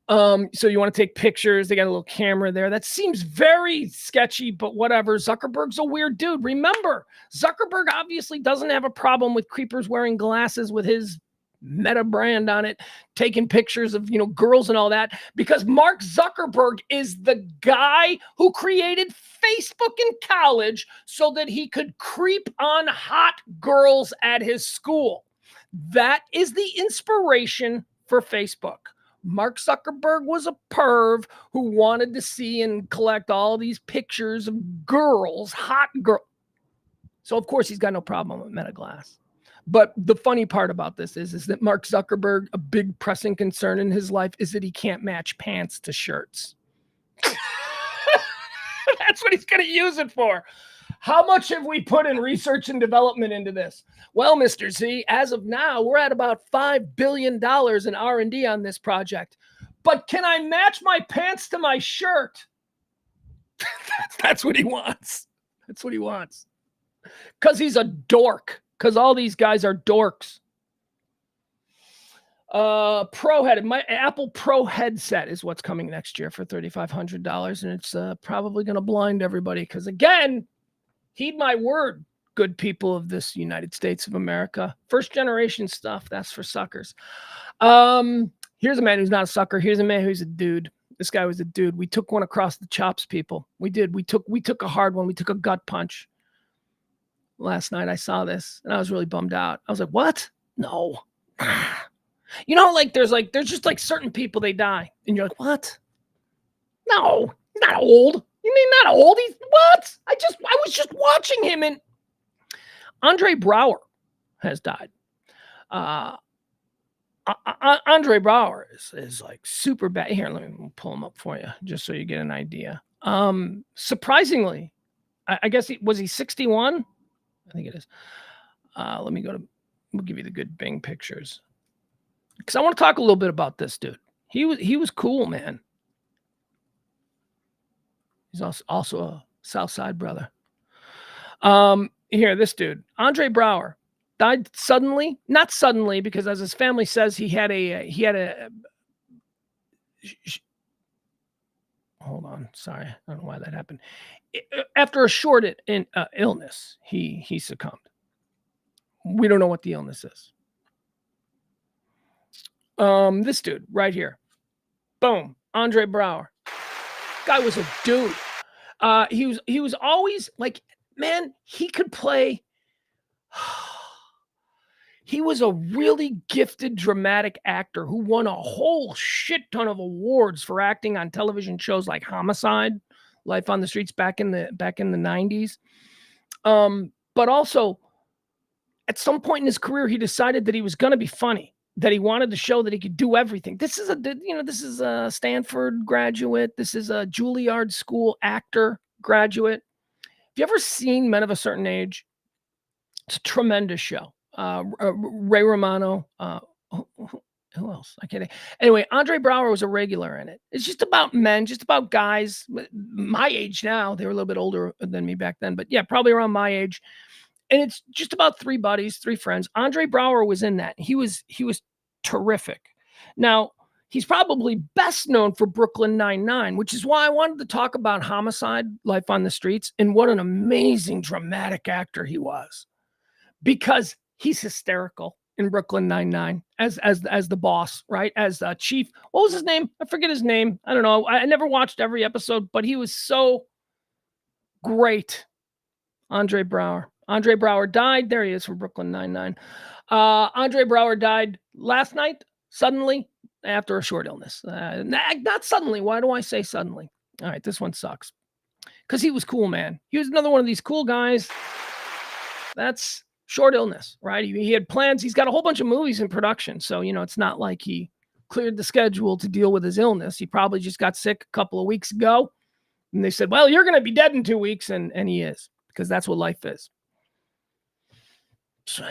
So you want to take pictures. They got a little camera there. That seems very sketchy, but whatever. Zuckerberg's a weird dude. Remember, Zuckerberg obviously doesn't have a problem with creepers wearing glasses with his Meta brand on it, taking pictures of, girls and all that, because Mark Zuckerberg is the guy who created Facebook in college so that he could creep on hot girls at his school. That is the inspiration for Facebook. Mark Zuckerberg was a perv who wanted to see and collect all these pictures of girls, hot girls. So, of course, he's got no problem with Meta Glass. But the funny part about this is that Mark Zuckerberg, a big pressing concern in his life is that he can't match pants to shirts. That's what he's going to use it for. How much have we put in research and development into this? Well, Mr. Z, as of now, we're at about $5 billion in R&D on this project. But can I match my pants to my shirt? That's what he wants. That's what he wants. Because he's a dork. Because all these guys are dorks. My Apple Pro headset is what's coming next year for $3,500, and it's probably going to blind everybody. Because again, heed my word, good people of this United States of America. First generation stuff, that's for suckers. Here's a man who's not a sucker. Here's a man who's a dude. This guy was a dude. We took one across the chops, people. We did. We took a hard one. We took a gut punch. Last night I saw this and I was really bummed out. I was like, what? No. There's just certain people, they die. And you're like, what? No, he's not old. You mean not old? He's what? I was just watching him, and Andre Braugher has died. Andre Braugher is like super bad. Here, let me pull him up for you, just so you get an idea. Surprisingly, I guess was he 61? I think it is. Let me we'll give you the good Bing pictures. Because I want to talk a little bit about this dude. He was cool, man. He's also a South Side brother. Here, this dude, Andre Braugher, died suddenly. Not suddenly, because as his family says, he had a hold on, sorry, I don't know why that happened. After a short illness, he succumbed. We don't know what the illness is. This dude right here, boom, Andre Braugher. Guy was a dude. He was always like, man, he could play. He was a really gifted dramatic actor who won a whole shit ton of awards for acting on television shows like Homicide, Life on the Streets back in the 90s. But also, at some point in his career, he decided that he was going to be funny, that he wanted to show that he could do everything. This is a Stanford graduate. This is a Juilliard School actor graduate. Have you ever seen Men of a Certain Age? It's a tremendous show. Ray Romano. Who else? I can't. Anyway, Andre Braugher was a regular in it. It's just about men, just about guys my age now. They were a little bit older than me back then, but yeah, probably around my age. And it's just about three buddies, three friends. Andre Braugher was in that. He was terrific. Now, he's probably best known for Brooklyn Nine-Nine, which is why I wanted to talk about Homicide, Life on the Streets, and what an amazing dramatic actor he was. Because he's hysterical in Brooklyn Nine-Nine as the boss, right? As chief. What was his name? I forget his name. I don't know. I never watched every episode, but he was so great. Andre Braugher. Andre Braugher died. There he is from Brooklyn Nine-Nine. Andre Braugher died last night, suddenly, after a short illness. Not suddenly. Why do I say suddenly? All right, this one sucks. Because he was cool, man. He was another one of these cool guys. That's short illness, right? He had plans. He's got a whole bunch of movies in production. So, it's not like he cleared the schedule to deal with his illness. He probably just got sick a couple of weeks ago. And they said, well, you're going to be dead in 2 weeks. And he is, because that's what life is. So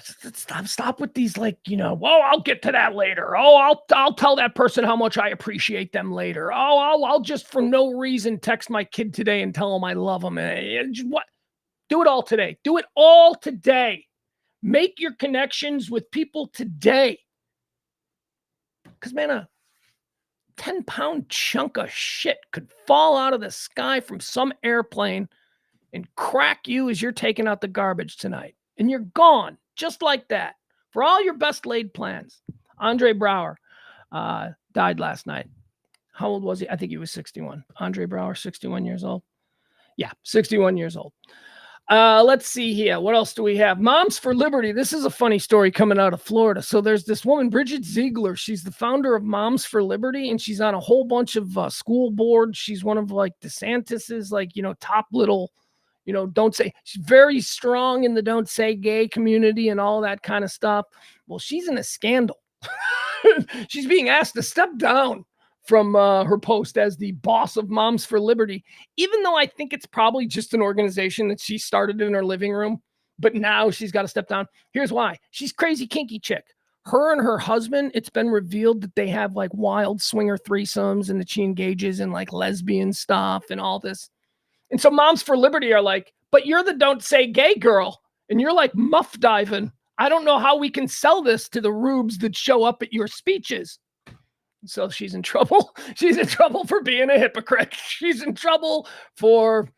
stop with these, like, I'll get to that later. Oh, I'll tell that person how much I appreciate them later. Oh, I'll just for no reason text my kid today and tell him I love him. What? Do it all today. Do it all today. Make your connections with people today. Because, man, a 10-pound chunk of shit could fall out of the sky from some airplane and crack you as you're taking out the garbage tonight. And you're gone, just like that. For all your best laid plans. Andre Braugher died last night. How old was he? I think he was 61. Andre Braugher, 61 years old. Yeah, 61 years old. Let's see here. What else do we have? Moms for Liberty. This is a funny story coming out of Florida. So there's this woman, Bridget Ziegler. She's the founder of Moms for Liberty, and she's on a whole bunch of school boards. She's one of like DeSantis's, top little, don't say. She's very strong in the don't say gay community and all that kind of stuff. Well, she's in a scandal. She's being asked to step down from her post as the boss of Moms for Liberty, even though I think it's probably just an organization that she started in her living room, but now she's got to step down. Here's why. She's crazy kinky chick. Her and her husband, it's been revealed that they have like wild swinger threesomes and that she engages in like lesbian stuff and all this. And so Moms for Liberty are like, but you're the don't say gay girl and you're like muff diving. I don't know how we can sell this to the rubes that show up at your speeches. So she's in trouble. She's in trouble for being a hypocrite. She's in trouble for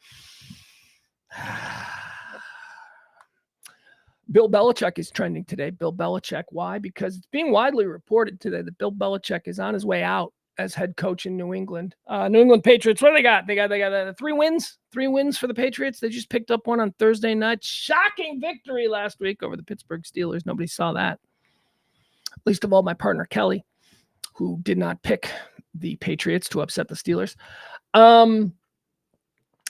Bill Belichick is trending today. Bill Belichick. Why? Because it's being widely reported today that Bill Belichick is on his way out as head coach in New England. New England Patriots. What do they got? They got 3 wins. 3 wins for the Patriots. They just picked up one on Thursday night. Shocking victory last week over the Pittsburgh Steelers. Nobody saw that. Least of all, my partner Kelly, who did not pick the Patriots to upset the Steelers.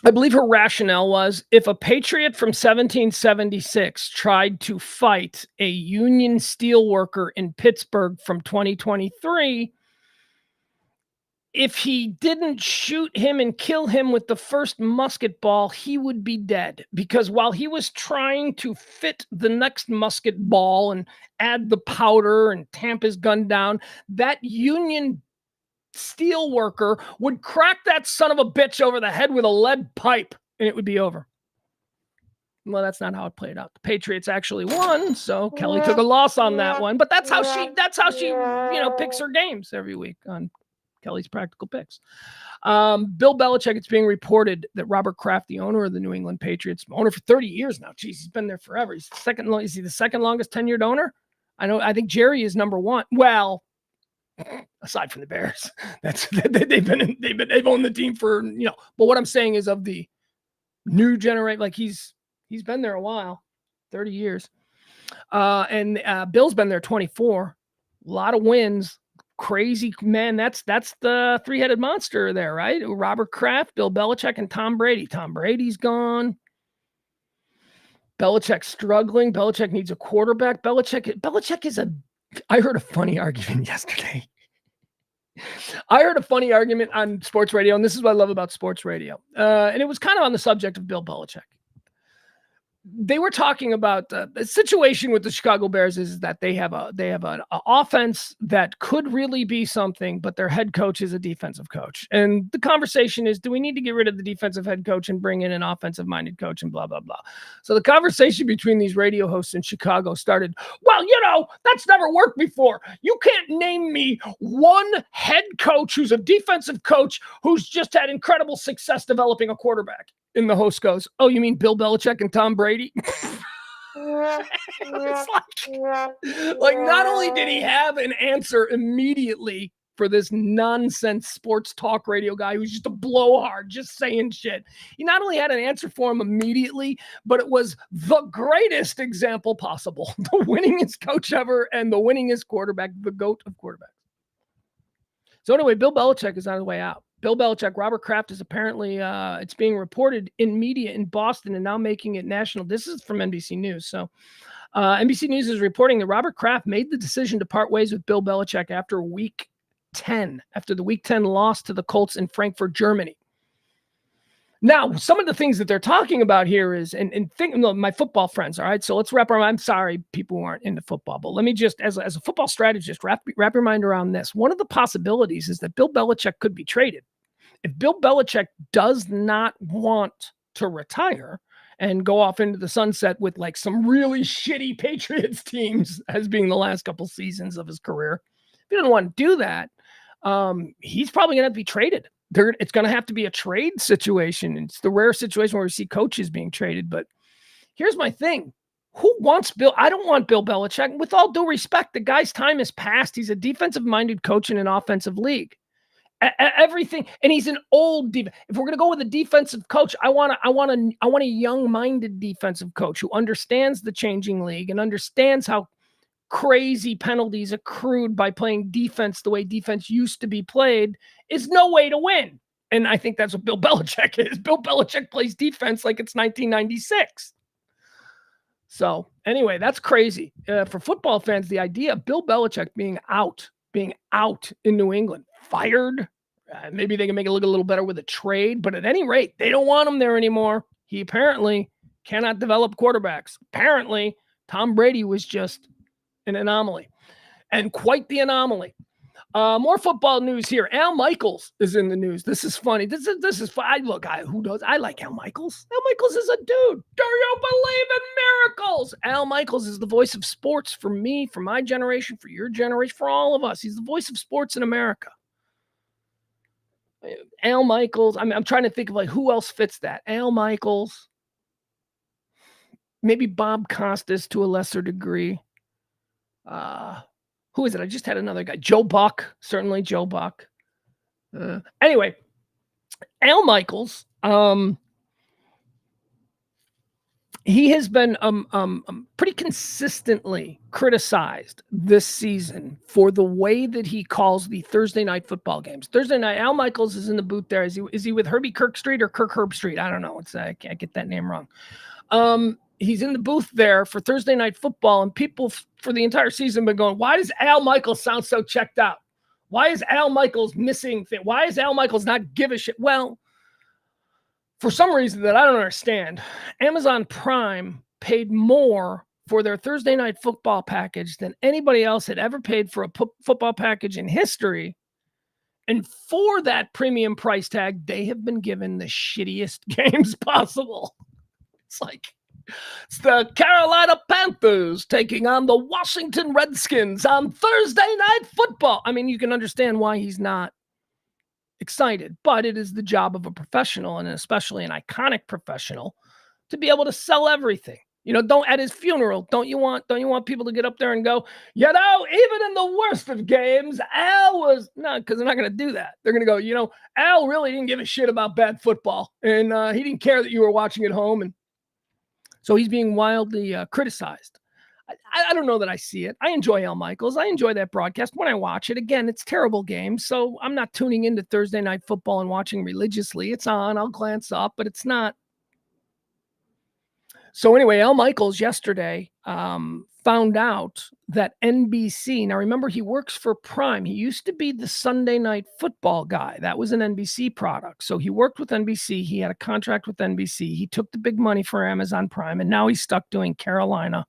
I believe her rationale was if a patriot from 1776 tried to fight a Union steelworker in Pittsburgh from 2023, if he didn't shoot him and kill him with the first musket ball, he would be dead. Because while he was trying to fit the next musket ball and add the powder and tamp his gun down, that Union steel worker would crack that son of a bitch over the head with a lead pipe and it would be over. Well, that's not how it played out. The Patriots actually won, so Kelly took a loss on that one. But that's how she picks her games every week on Kelly's Practical Picks. Bill Belichick, it's being reported that Robert Kraft, the owner of the New England Patriots, owner for 30 years now. Jeez, he's been there forever. Is he the second longest tenured owner? I think Jerry is number one. Well, aside from the Bears, they've owned the team for, but what I'm saying is of the new generation, like he's been there a while, 30 years. And Bill's been there 24, a lot of wins. Crazy man. That's the three-headed monster there, right? Robert Kraft, Bill Belichick, and Tom Brady. Tom Brady's gone. Belichick's struggling. Belichick needs a quarterback. Belichick is I heard a funny argument yesterday. I heard a funny argument on sports radio, and this is what I love about sports radio. And it was kind of on the subject of Bill Belichick. They were talking about the situation with the Chicago Bears is that they have an offense that could really be something, but their head coach is a defensive coach. And the conversation is, do we need to get rid of the defensive head coach and bring in an offensive-minded coach and blah, blah, blah. So the conversation between these radio hosts in Chicago started, well, that's never worked before. You can't name me one head coach who's a defensive coach who's just had incredible success developing a quarterback. And the host goes, oh, you mean Bill Belichick and Tom Brady? It's like not only did he have an answer immediately for this nonsense sports talk radio guy who's just a blowhard, just saying shit. He not only had an answer for him immediately, but it was the greatest example possible. The winningest coach ever and the winningest quarterback, the GOAT of quarterbacks. So anyway, Bill Belichick is on his way out. Bill Belichick, Robert Kraft is apparently, it's being reported in media in Boston and now making it national. This is from NBC News. So NBC News is reporting that Robert Kraft made the decision to part ways with Bill Belichick after week 10, after the week 10 loss to the Colts in Frankfurt, Germany. Now, some of the things that they're talking about here is, and think, my football friends, all right? So let's wrap our mind. I'm sorry, people who aren't into football, but let me just, as a football strategist, wrap your mind around this. One of the possibilities is that Bill Belichick could be traded. If Bill Belichick does not want to retire and go off into the sunset with like some really shitty Patriots teams as being the last couple seasons of his career, if he doesn't want to do that, he's probably going to have to be traded. It's going to have to be a trade situation. It's the rare situation where we see coaches being traded. But here's my thing. Who wants Bill? I don't want Bill Belichick. With all due respect, the guy's time is past. He's a defensive-minded coach in an offensive league. Everything, and he's an old defense. If we're going to go with a defensive coach, I want a young-minded defensive coach who understands the changing league and understands how crazy penalties accrued by playing defense the way defense used to be played is no way to win. And I think that's what Bill Belichick is. Bill Belichick plays defense like it's 1996. So anyway, that's crazy. For football fans, the idea of Bill Belichick being out in New England, fired, maybe they can make it look a little better with a trade, but at any rate, they don't want him there anymore. He apparently cannot develop quarterbacks. Apparently, Tom Brady was just an anomaly, and quite the anomaly. More football news here. Al Michaels is in the news. This is funny. This is fun. Look, I like Al Michaels. Al Michaels is a dude. Do you believe in miracles? Al Michaels is the voice of sports for me, for my generation, for your generation, for all of us. He's the voice of sports in America. Al Michaels. I'm trying to think of like who else fits that. Al Michaels. Maybe Bob Costas to a lesser degree. Who is it? I just had another guy. Joe Buck. Certainly Joe Buck. Anyway, Al Michaels he has been pretty consistently criticized this season for the way that he calls the Thursday night football games. Thursday night, Al Michaels is in the booth there. Is he with Herbie Kirkstreet or Kirk Herbstreit? I don't know. I can't get that name wrong. He's in the booth there for Thursday night football, and people for the entire season been going, why does Al Michaels sound so checked out? Why is Al Michaels missing? Why is Al Michaels not give a shit? Well, for some reason that I don't understand, Amazon Prime paid more for their Thursday night football package than anybody else had ever paid for a football package in history. And for that premium price tag, they have been given the shittiest games possible. It's the Carolina Panthers taking on the Washington Redskins on Thursday night football. I mean, you can understand why he's not excited, but it is the job of a professional, and especially an iconic professional, to be able to sell everything. Don't at his funeral, don't you want people to get up there and go, even in the worst of games, Al was not, because they're not going to do that. They're going to go, Al really didn't give a shit about bad football, and he didn't care that you were watching at home, and so he's being wildly criticized. I don't know that I see it. I enjoy Al Michaels. I enjoy that broadcast when I watch it. Again, it's terrible games, so I'm not tuning into Thursday night football and watching religiously. It's on. I'll glance up, but it's not. So anyway, Al Michaels yesterday found out that NBC, now remember, he works for Prime. He used to be the Sunday night football guy. That was an NBC product. So he worked with NBC. He had a contract with NBC. He took the big money for Amazon Prime, and now he's stuck doing Carolina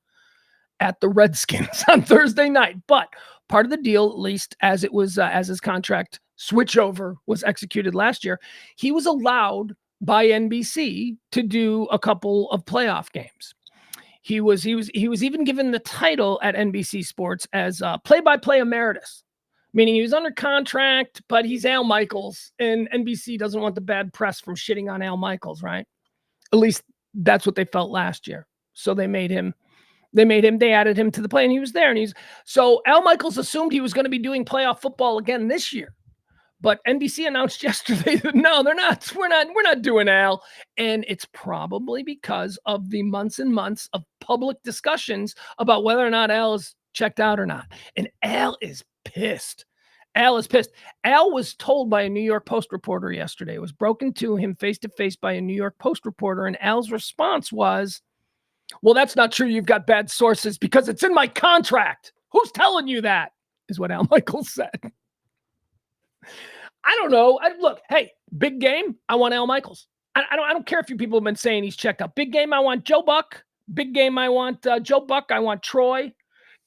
at the Redskins on Thursday night. But part of the deal, at least as it was, as his contract switchover was executed last year, he was allowed by NBC to do a couple of playoff games. He was even given the title at NBC Sports as play-by-play emeritus, meaning he was under contract, but he's Al Michaels, and NBC doesn't want the bad press from shitting on Al Michaels, right? At least that's what they felt last year. So they added him to the play, and he was there. So Al Michaels assumed he was going to be doing playoff football again this year. But NBC announced yesterday that no, they're not. We're not doing Al. And it's probably because of the months and months of public discussions about whether or not Al is checked out or not. And Al is pissed. Al was told by a New York Post reporter yesterday. It was broken to him face to face by a New York Post reporter. And Al's response was, well, that's not true. You've got bad sources because it's in my contract. Who's telling you that? Is what Al Michaels said. I don't know. Look, hey, big game, I want Al Michaels. I don't care if you people have been saying he's checked out. Big game, I want Joe Buck. Big game, I want Joe Buck. I want Troy.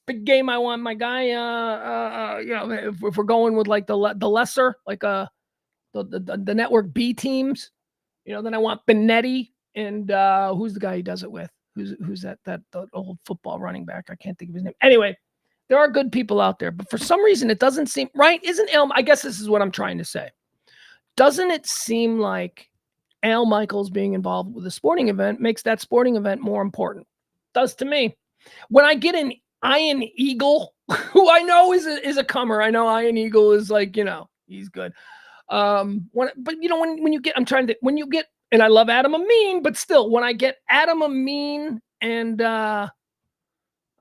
Big game, I want my guy. If we're going with like the lesser, like the network B teams, then I want Benetti and who's the guy he does it with? Who's that the old football running back? I can't think of his name. Anyway. There are good people out there, but for some reason it doesn't seem right. I guess this is what I'm trying to say. Doesn't it seem like Al Michaels being involved with a sporting event makes that sporting event more important? Does to me. When I get an Iron Eagle, who I know is a comer. I know Iron Eagle is like, he's good. When you get, and I love Adam Amin, but still, when I get Adam Amin and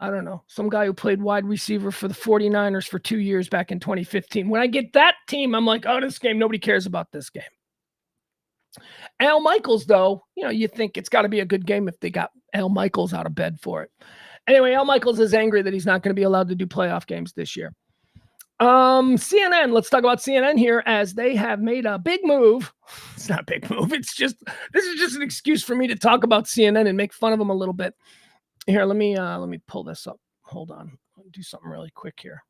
I don't know, some guy who played wide receiver for the 49ers for 2 years back in 2015. When I get that team, I'm like, this game, nobody cares about this game. Al Michaels, though, you think it's got to be a good game if they got Al Michaels out of bed for it. Anyway, Al Michaels is angry that he's not going to be allowed to do playoff games this year. CNN, let's talk about CNN here, as they have made a big move. It's not a big move. This is just an excuse for me to talk about CNN and make fun of them a little bit. Here, let me pull this up. Hold on. I'll do something really quick here.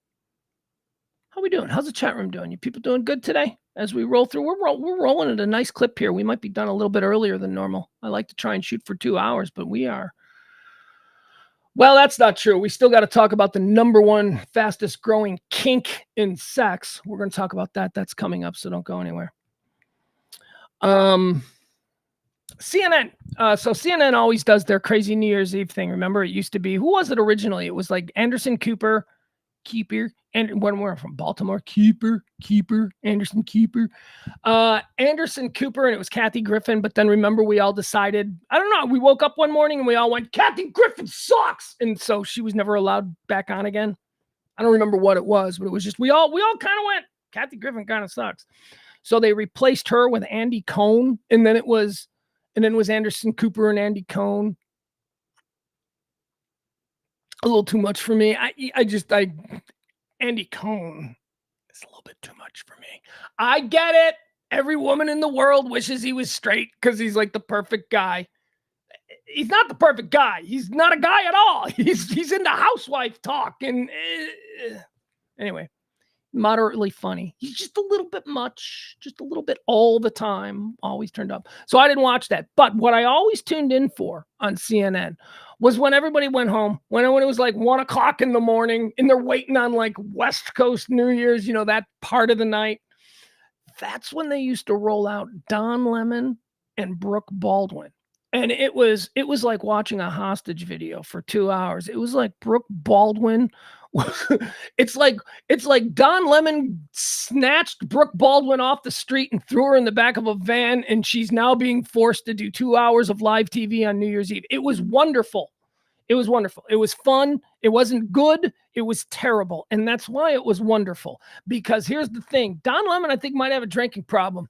How we doing? How's the chat room doing? You people doing good today? As we roll through, we're rolling at a nice clip here. We might be done a little bit earlier than normal. I like to try and shoot for 2 hours, but we are. Well, that's not true. We still got to talk about the number one fastest growing kink in sex. We're going to talk about that. That's coming up, so don't go anywhere. CNN. So CNN always does their crazy New Year's Eve thing. Remember, it used to be, who was it originally? It was like Anderson Cooper Keeper. And when we're from Baltimore, Keeper, Anderson Keeper. Anderson Cooper, and it was Kathy Griffin. But then remember, we all decided, I don't know, we woke up one morning and we all went, Kathy Griffin sucks. And so she was never allowed back on again. I don't remember what it was, but it was just, we all kind of went, Kathy Griffin kind of sucks. So they replaced her with Andy Cohen. And then it was Anderson Cooper and Andy Cohen. A little too much for me. Andy Cohen is a little bit too much for me. I get it. Every woman in the world wishes he was straight because he's like the perfect guy. He's not the perfect guy. He's not a guy at all. He's into housewife talk. And anyway, moderately funny. He's just a little bit much, just a little bit all the time, always turned up. So I didn't watch that. But what I always tuned in for on CNN was when everybody went home, when it was like 1 o'clock in the morning and they're waiting on like West Coast New Year's, that part of the night. That's when they used to roll out Don Lemon and Brooke Baldwin. And it was like watching a hostage video for 2 hours. It was like Brooke Baldwin. It's like Don Lemon snatched Brooke Baldwin off the street and threw her in the back of a van, and she's now being forced to do 2 hours of live TV on New Year's Eve. It was wonderful. It was wonderful. It was fun. It wasn't good. It was terrible. And that's why it was wonderful. Because here's the thing. Don Lemon, I think, might have a drinking problem.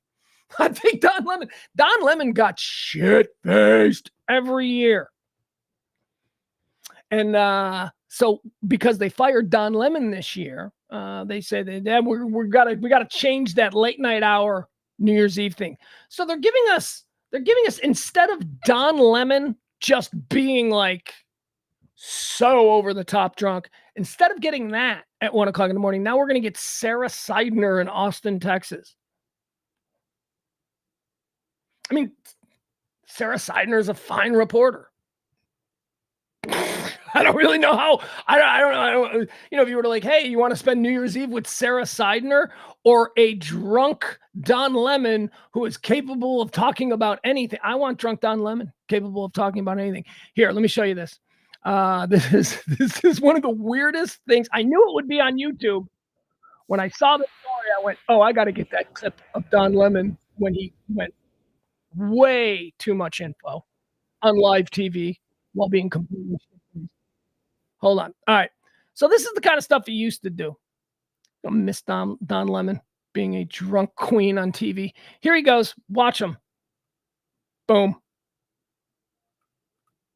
I think Don Lemon got shit-faced every year. And so because they fired Don Lemon this year, they say that we gotta change that late night hour New Year's Eve thing. So they're giving us instead of Don Lemon just being like so over the top drunk, instead of getting that at 1 o'clock in the morning, now we're gonna get Sarah Seidner in Austin, Texas. I mean, Sarah Seidner is a fine reporter. I don't really know how. I don't know. If you were to like, hey, you want to spend New Year's Eve with Sarah Seidner or a drunk Don Lemon who is capable of talking about anything? I want drunk Don Lemon capable of talking about anything. Here, let me show you this. This is one of the weirdest things. I knew it would be on YouTube. When I saw the story, I went, oh, I got to get that clip of Don Lemon when he went way too much info on live TV while being completely. Hold on. All right. So this is the kind of stuff he used to do. I miss Don Lemon being a drunk queen on TV. Here he goes. Watch him. Boom.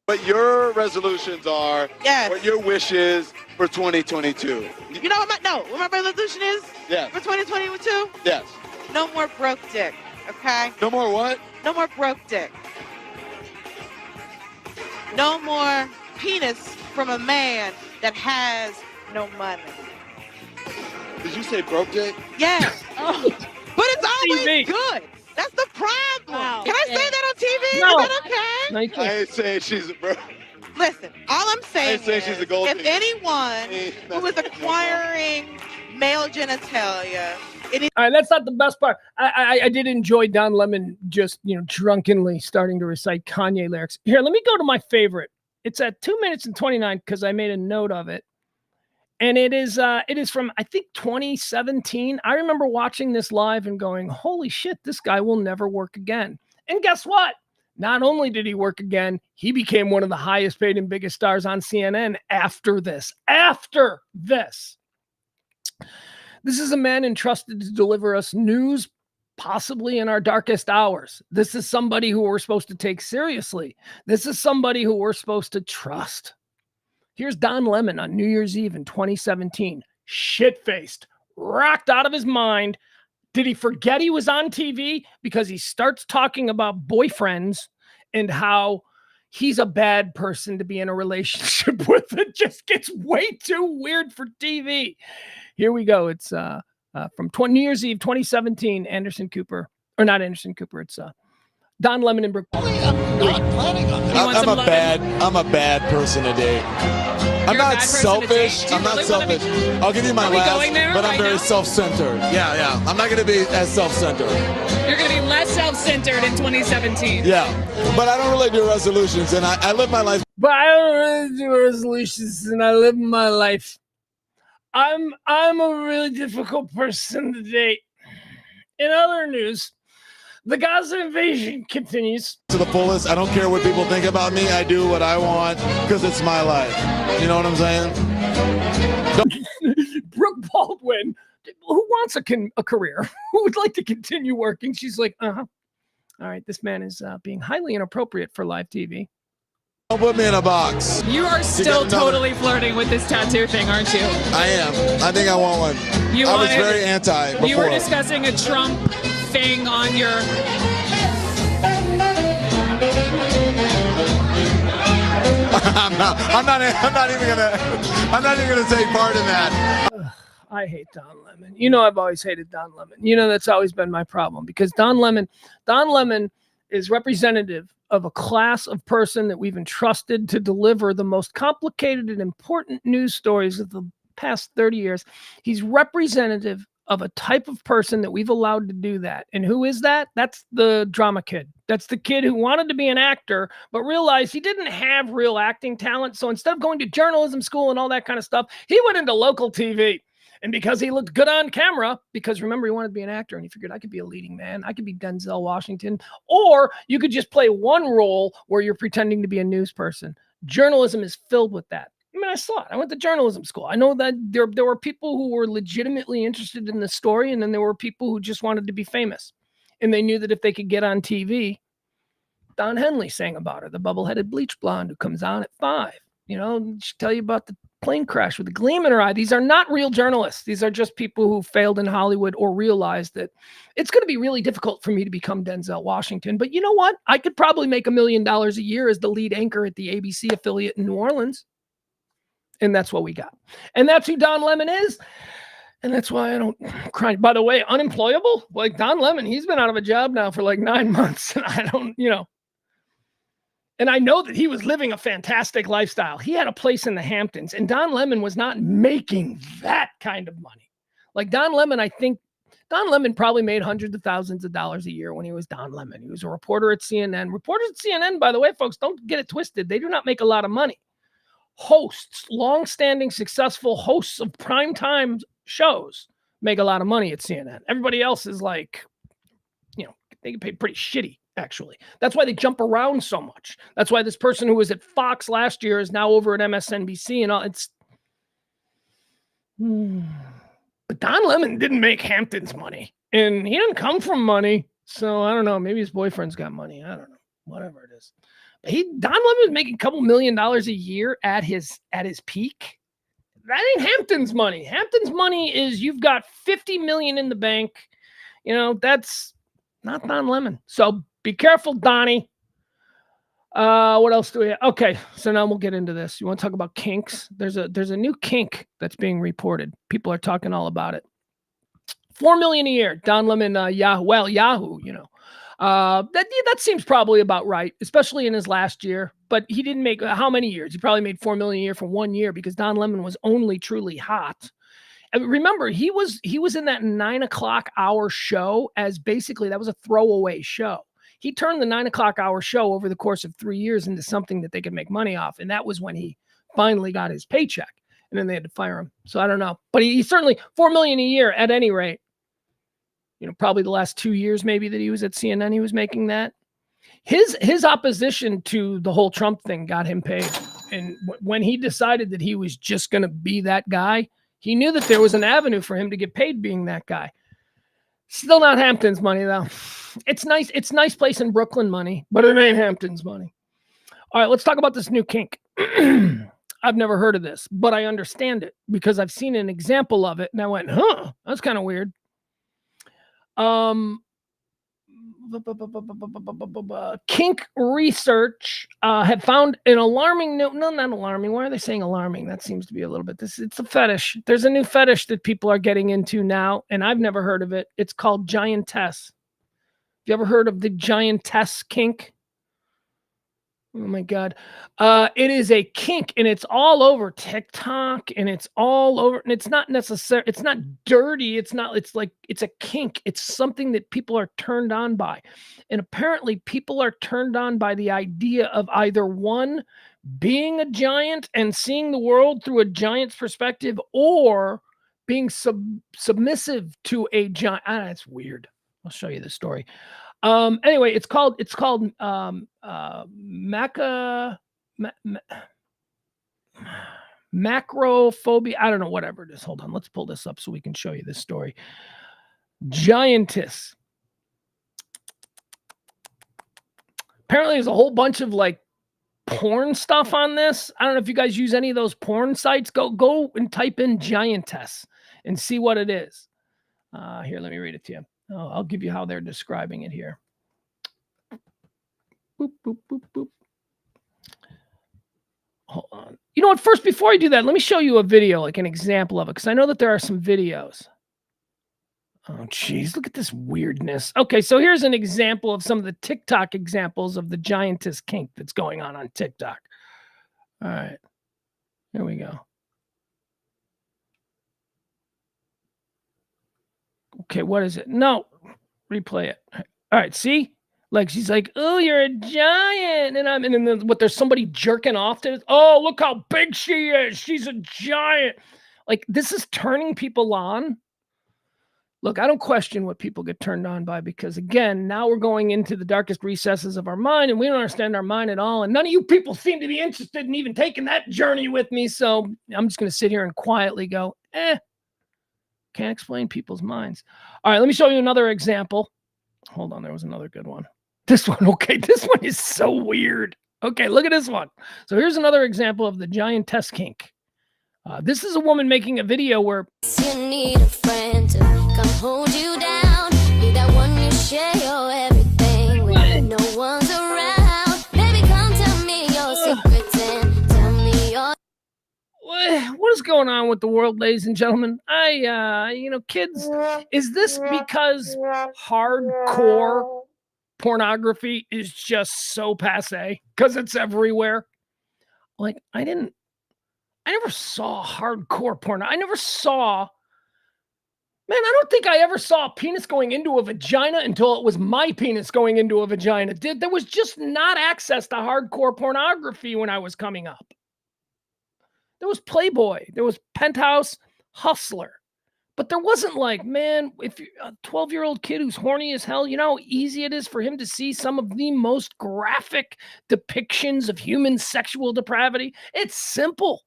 What your resolutions are, yes. What your wish is for 2022. You know what my resolution is? Yes. For 2022? Yes. No more broke dick, okay? No more what? No more broke dick. No more penis from a man that has no money. Did you say broke dick? Yes. Oh. But it's always TV. good. That's the problem. Wow. Can I say that on TV? No. Is that okay? No, you can't. I ain't saying she's a broke. Listen, all I'm saying saying she's a gold if digger. anyone who is acquiring male genitalia, all right, that's not the best part. I did enjoy Don Lemon just, drunkenly starting to recite Kanye lyrics. Here, let me go to my favorite. It's at 2 minutes and 29 because I made a note of it. And it is from, I think, 2017. I remember watching this live and going, holy shit, this guy will never work again. And guess what? Not only did he work again, he became one of the highest paid and biggest stars on CNN after this. After this. This is a man entrusted to deliver us news, possibly in our darkest hours. This is somebody who we're supposed to take seriously. This is somebody who we're supposed to trust. Here's Don Lemon on New Year's Eve in 2017. Shit-faced, rocked out of his mind. Did he forget he was on TV? Because he starts talking about boyfriends and how he's a bad person to be in a relationship with. It just gets way too weird for TV. Here we go. It's from New Year's Eve 2017. Anderson Cooper, or not Anderson Cooper. It's Don Lemon and Brooke. I'm not planning on that. I'm a bad person today. I'm not selfish. I'm not selfish. I'll give you my last, but I'm very self-centered. Yeah. I'm not going to be as self-centered. You're going to be less self-centered in 2017. Yeah, but I don't really do resolutions, and I live my life. But I don't really do resolutions, and I live my life. I'm a really difficult person to date. In other news, the Gaza invasion continues to the fullest. I don't care what people think about me. I do what I want because it's my life. You know what I'm saying? Brooke Baldwin, who wants a career, who would like to continue working, she's like, all right, this man is being highly inappropriate for live TV. Don't put me in a box. You are still totally flirting with this tattoo thing, aren't you? I am. I think I want one. I was very anti before. You were discussing a Trump thing on your... I'm not even gonna take part in that. I hate Don Lemon. You know, I've always hated Don Lemon. You know, that's always been my problem because Don Lemon is representative of a class of person that we've entrusted to deliver the most complicated and important news stories of the past 30 years. He's representative of a type of person that we've allowed to do that. And who is that? That's the drama kid. That's the kid who wanted to be an actor, but realized he didn't have real acting talent. So instead of going to journalism school and all that kind of stuff, he went into local TV. And because he looked good on camera, because remember, he wanted to be an actor and he figured I could be a leading man. I could be Denzel Washington, or you could just play one role where you're pretending to be a news person. Journalism is filled with that. I mean, I saw it. I went to journalism school. I know that there were people who were legitimately interested in the story, and then there were people who just wanted to be famous. And they knew that if they could get on TV, Don Henley sang about her, the bubble-headed bleach blonde who comes on at 5. You know, she'll tell you about the plane crash with a gleam in her eye. These are not real journalists. These are just people who failed in Hollywood or realized that it's going to be really difficult for me to become Denzel Washington. But you know what? I could probably make $1 million a year as the lead anchor at the ABC affiliate in New Orleans. And that's what we got. And that's who Don Lemon is. And that's why I don't cry. By the way, unemployable? Like Don Lemon, he's been out of a job now for like 9 months. And I don't, and I know that he was living a fantastic lifestyle. He had a place in the Hamptons, and Don Lemon was not making that kind of money. Like Don Lemon, I think Don Lemon probably made hundreds of thousands of dollars a year when he was Don Lemon. He was a reporter at CNN. Reporters at CNN, by the way, folks, don't get it twisted. They do not make a lot of money. Hosts, long-standing, successful hosts of primetime shows make a lot of money at CNN. Everybody else is like, they get paid pretty shitty. Actually, that's why they jump around so much. That's why this person who was at Fox last year is now over at MSNBC and all. But Don Lemon didn't make Hamptons money, and he didn't come from money. So I don't know. Maybe his boyfriend's got money. I don't know. Whatever it is. But Don Lemon was making a couple $1 million a year at his peak. That ain't Hamptons money. Hamptons money is you've got $50 million in the bank. That's not Don Lemon. So be careful, Donnie. What else do we have? Okay, so now we'll get into this. You want to talk about kinks? There's a new kink that's being reported. People are talking all about it. $4 million a year. Don Lemon, Yahoo. That seems probably about right, especially in his last year. But he didn't make how many years? He probably made $4 million a year for 1 year because Don Lemon was only truly hot. And remember, he was in that 9 o'clock hour show as basically that was a throwaway show. He turned the 9 o'clock hour show over the course of 3 years into something that they could make money off. And that was when he finally got his paycheck. And then they had to fire him. So I don't know. But he certainly $4 million a year at any rate. Probably the last 2 years maybe that he was at CNN, he was making that. His opposition to the whole Trump thing got him paid. And when he decided that he was just going to be that guy, he knew that there was an avenue for him to get paid being that guy. Still not Hamptons money, though. It's nice. It's nice place in Brooklyn money, but it ain't Hamptons money. All right, let's talk about this new kink. I've never heard of this, but I understand it because I've seen an example of it, and I went, that's kind of weird. Kink research had found an alarming not alarming. Why are they saying alarming? That seems to be a little bit it's a fetish. There's a new fetish that people are getting into now, and I've never heard of it. It's called giantess. Have you ever heard of the giantess kink? Oh my God. It is a kink, and it's all over TikTok, and it's all over, and it's not necessary. It's not dirty. It's a kink. It's something that people are turned on by. And apparently people are turned on by the idea of either one, being a giant and seeing the world through a giant's perspective, or being submissive to a giant. It's weird. I'll show you the story. Anyway, it's called macrophobia. I don't know, whatever it is. Hold on. Let's pull this up so we can show you this story. Giantess. Apparently there's a whole bunch of like porn stuff on this. I don't know if you guys use any of those porn sites. Go and type in giantess and see what it is. Here, let me read it to you. I'll give you how they're describing it here. Boop, boop, boop, boop. Hold on. You know what? First, before I do that, let me show you a video, like an example of it, because I know that there are some videos. Oh, geez, look at this weirdness. Okay, so here's an example of some of the TikTok examples of the giantess kink that's going on TikTok. All right, here we go. Okay, what is it? No, replay it. All right, see? Like, she's like, oh, you're a giant. And then there's somebody jerking off to this. Oh, look how big she is. She's a giant. Like, this is turning people on. Look, I don't question what people get turned on by, because, again, now we're going into the darkest recesses of our mind, and we don't understand our mind at all. And none of you people seem to be interested in even taking that journey with me. So I'm just going to sit here and quietly go, can't explain people's minds. All right, let me show you another example. Hold on, there was another good one. This one, okay, this one is so weird. Okay, look at this one. So here's another example of the giantess kink. This is a woman making a video where you need a friend to come hold you down. Be that one you share your everything when no one's around. Baby, come tell me your secrets and tell me your... What is going on with the world, ladies and gentlemen? Kids, is this because hardcore pornography is just so passe because it's everywhere? Like, I never saw hardcore porn. I don't think I ever saw a penis going into a vagina until it was my penis going into a vagina. There was just not access to hardcore pornography when I was coming up. There was Playboy, there was Penthouse, Hustler. But there wasn't like, man, if you're a 12-year-old kid who's horny as hell, you know how easy it is for him to see some of the most graphic depictions of human sexual depravity? It's simple.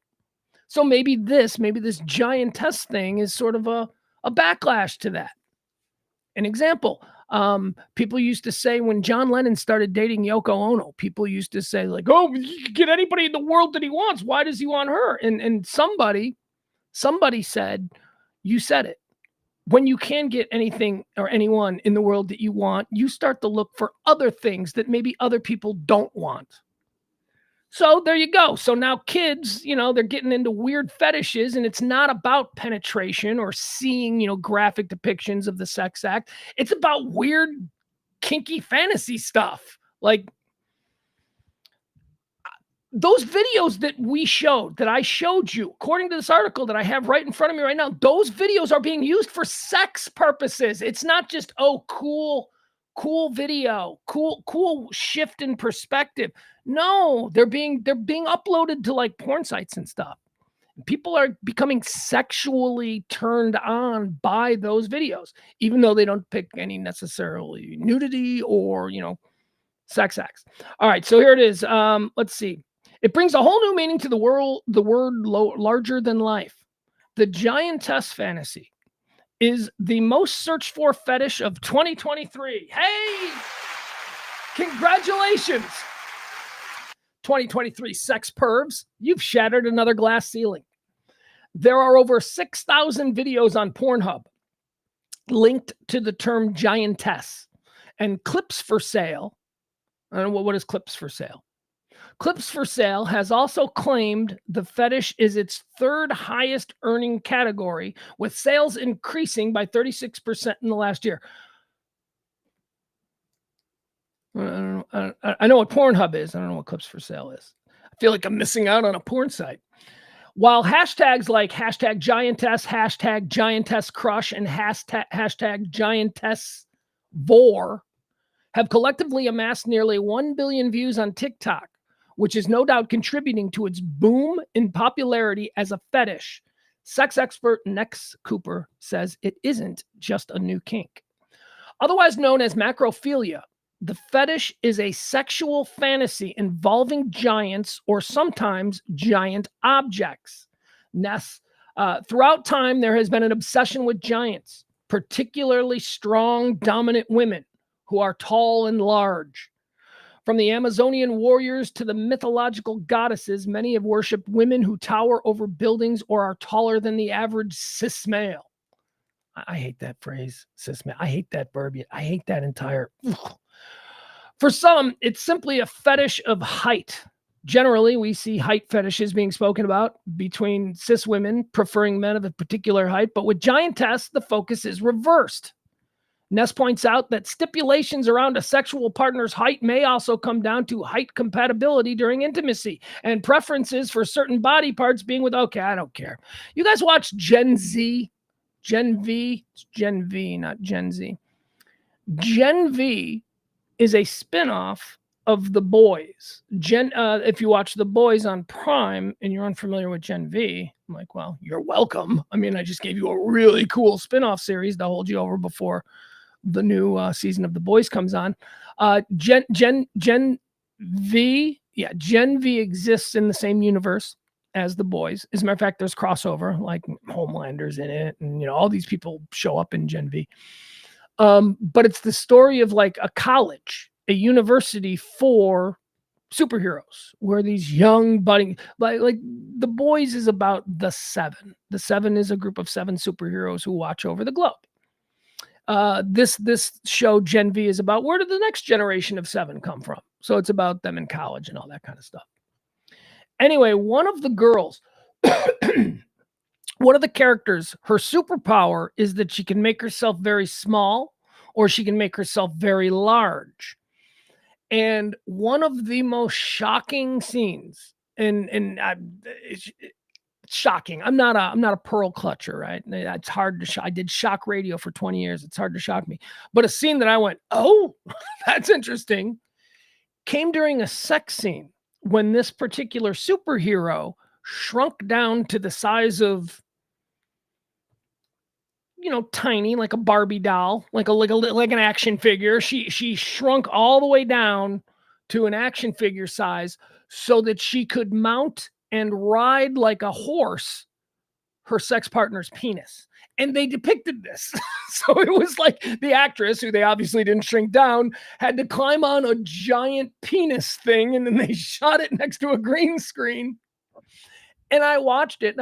So maybe this giantess thing is sort of a backlash to that. An example, people used to say when John Lennon started dating Yoko Ono, people used to say like, oh, you can get anybody in the world that he wants. Why does he want her? And somebody said, you said it. When you can get anything or anyone in the world that you want, you start to look for other things that maybe other people don't want. So there you go. So now kids, they're getting into weird fetishes, and it's not about penetration or seeing, graphic depictions of the sex act. It's about weird, kinky fantasy stuff. Like those videos that I showed you, according to this article that I have right in front of me right now, those videos are being used for sex purposes. It's not just, oh, cool video, cool shift in perspective. No, they're being uploaded to like porn sites and stuff. People are becoming sexually turned on by those videos, even though they don't depict any necessarily nudity or, sex acts. All right, so here it is. Let's see. It brings a whole new meaning to the word larger than life. The giantess fantasy is the most searched for fetish of 2023. Hey, congratulations. 2023 sex pervs, you've shattered another glass ceiling. There are over 6,000 videos on Pornhub linked to the term giantess, and Clips for Sale. I don't know what is Clips for Sale. Clips for Sale has also claimed the fetish is its third highest earning category, with sales increasing by 36% in the last year. I know what Pornhub is. I don't know what Clips for Sale is. I feel like I'm missing out on a porn site. While hashtags like hashtag giantess, hashtag giantess crush, and hashtag giantess vor have collectively amassed nearly 1 billion views on TikTok, which is no doubt contributing to its boom in popularity as a fetish. Sex expert Nex Cooper says it isn't just a new kink. Otherwise known as macrophilia, the fetish is a sexual fantasy involving giants or sometimes giant objects. Throughout time, there has been an obsession with giants, particularly strong, dominant women who are tall and large. From the Amazonian warriors to the mythological goddesses, many have worshipped women who tower over buildings or are taller than the average cis male. I hate that phrase, cis male. I hate that verbiage. I hate that entire... For some, it's simply a fetish of height. Generally, we see height fetishes being spoken about between cis women preferring men of a particular height, but with giantess, the focus is reversed. Ness points out that stipulations around a sexual partner's height may also come down to height compatibility during intimacy and preferences for certain body parts being with, okay, I don't care. You guys watch Gen Z? Gen V? It's Gen V, not Gen Z. Gen V is a spinoff of The Boys. If you watch The Boys on Prime and you're unfamiliar with Gen V, I'm like, well, you're welcome. I mean, I just gave you a really cool spinoff series to hold you over before the new season of The Boys comes on. Gen V, Gen V exists in the same universe as The Boys. As a matter of fact, there's crossover, like Homelander's in it, and all these people show up in Gen V. But it's the story of like a college, a university for superheroes, where these young budding, like The Boys is about the Seven. The Seven is a group of 7 superheroes who watch over the globe. This show Gen V is about where did the next generation of 7 come from? So it's about them in college and all that kind of stuff. Anyway, one of the girls, one of the characters, her superpower is that she can make herself very small or she can make herself very large. And one of the most shocking scenes, and it's shocking. I'm not a pearl clutcher, right? It's hard to I did shock radio for 20 years. It's hard to shock me. But a scene that I went, oh, that's interesting, came during a sex scene when this particular superhero shrunk down to the size of, tiny, like a Barbie doll, like an action figure. She shrunk all the way down to an action figure size so that she could mount and ride like a horse her sex partner's penis. And they depicted this. So it was like the actress, who they obviously didn't shrink down, had to climb on a giant penis thing, and then they shot it next to a green screen. And I watched it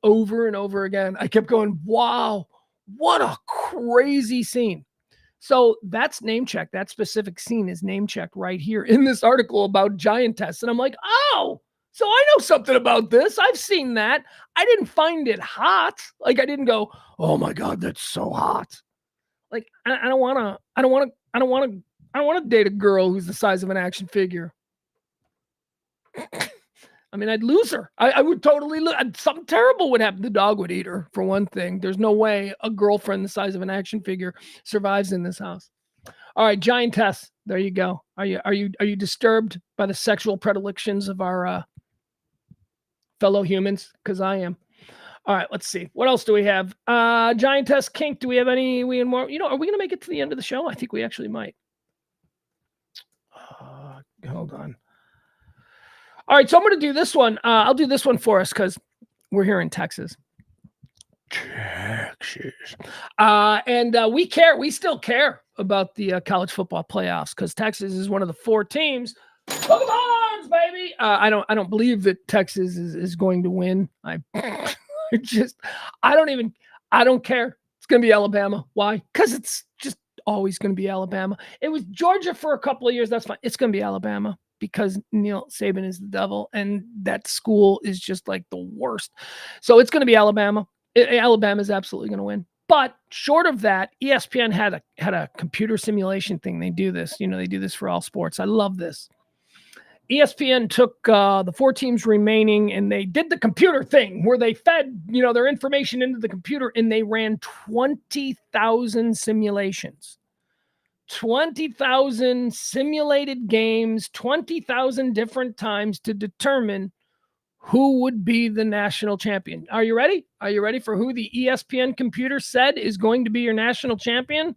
over and over again. I kept going, wow, what a crazy scene. So that's name checked. That specific scene is name checked right here in this article about giantess. And I'm like, oh, so I know something about this. I've seen that. I didn't find it hot. Like, I didn't go, oh my God, that's so hot. Like, I don't want to date a girl who's the size of an action figure. I mean, I'd lose her. I would totally lose. Something terrible would happen. The dog would eat her, for one thing. There's no way a girlfriend the size of an action figure survives in this house. All right, giantess. There you go. Are you disturbed by the sexual predilections of our fellow humans? Because I am. All right, let's see. What else do we have? Giantess kink. Do we have any? Are we going to make it to the end of the show? I think we actually might. Hold on. All right, so I'm going to do this one. I'll do this one for us because we're here in Texas. And we care. We still care about the college football playoffs because Texas is one of the 4 teams. Bugs, baby. I don't believe that Texas is going to win. I don't care. It's going to be Alabama. Why? Because it's just always going to be Alabama. It was Georgia for a couple of years. That's fine. It's going to be Alabama because Neil Saban is the devil, and that school is just like the worst. So it's going to be Alabama. Alabama is absolutely going to win. But short of that, ESPN had a computer simulation thing. They do this. They do this for all sports. I love this. ESPN took the 4 teams remaining, and they did the computer thing where they fed, their information into the computer, and they ran 20,000 simulations. 20,000 simulated games, 20,000 different times to determine who would be the national champion. Are you ready? Are you ready for who the ESPN computer said is going to be your national champion?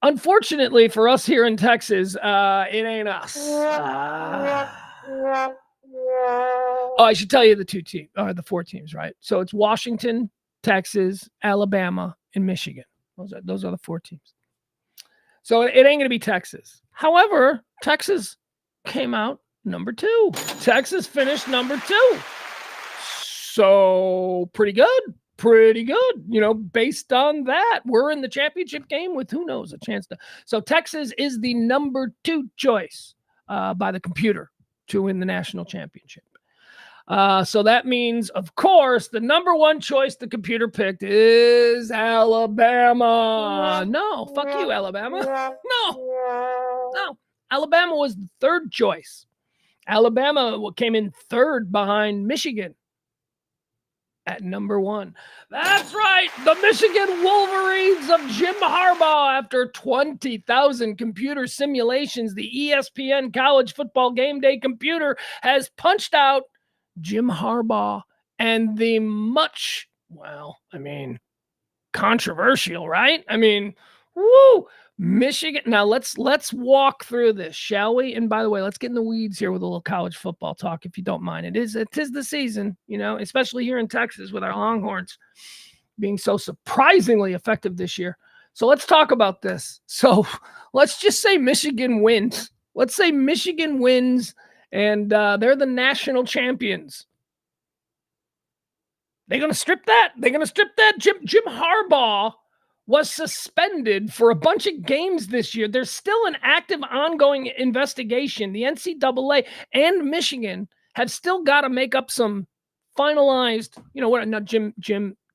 Unfortunately for us here in Texas, it ain't us. I should tell you the 4 teams, right? So it's Washington, Texas, Alabama, and Michigan. Those are the 4 teams. So it ain't going to be Texas. However, Texas came out number 2. Texas finished number 2. So pretty good. Pretty good. You know, based on that, we're in the championship game with who knows a chance to. So Texas is the number 2 choice by the computer to win the national championship. So that means, of course, the number 1 choice the computer picked is Alabama. No, fuck you, Alabama. No. Alabama was the 3rd choice. Alabama came in 3rd behind Michigan at number 1. That's right. The Michigan Wolverines of Jim Harbaugh. After 20,000 computer simulations, the ESPN College Football Game Day computer has punched out Jim Harbaugh and the controversial, right? Michigan. Now let's walk through this, shall we? And by the way, let's get in the weeds here with a little college football talk, if you don't mind. It is the season, you know, especially here in Texas with our Longhorns being so surprisingly effective this year. So let's talk about this. So let's just say Michigan wins. Let's say Michigan wins, and they're the national champions. They're going to strip that. Jim Harbaugh was suspended for a bunch of games this year. There's still an active, ongoing investigation. The NCAA and Michigan have still got to make up some finalized, now Jim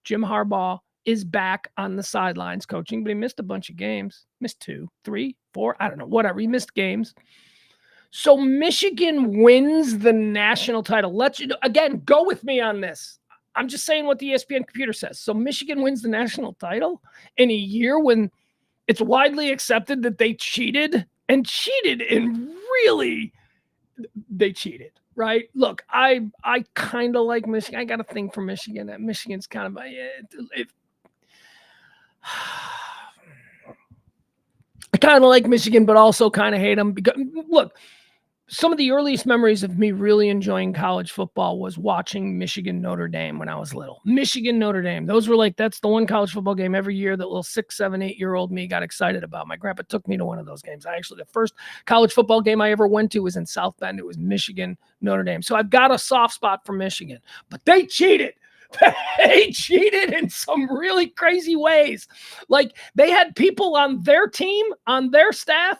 Harbaugh is back on the sidelines coaching, but he missed a bunch of games. Missed 2, 3, 4, I don't know, whatever. He missed games. So Michigan wins the national title. Again, go with me on this. I'm just saying what the ESPN computer says. So Michigan wins the national title in a year when it's widely accepted that they cheated, and really they cheated, right? Look, I kind of like Michigan. I got a thing for Michigan. Michigan's kind of I kind of like Michigan, but also kind of hate them because look, some of the earliest memories of me really enjoying college football was watching Michigan Notre Dame when I was little. Michigan Notre Dame. Those were that's the one college football game every year that little 6, 7, 8-year-old me got excited about. My grandpa took me to one of those games. The first college football game I ever went to was in South Bend. It was Michigan Notre Dame. So I've got a soft spot for Michigan, but they cheated. They cheated in some really crazy ways. They had people on their team, on their staff,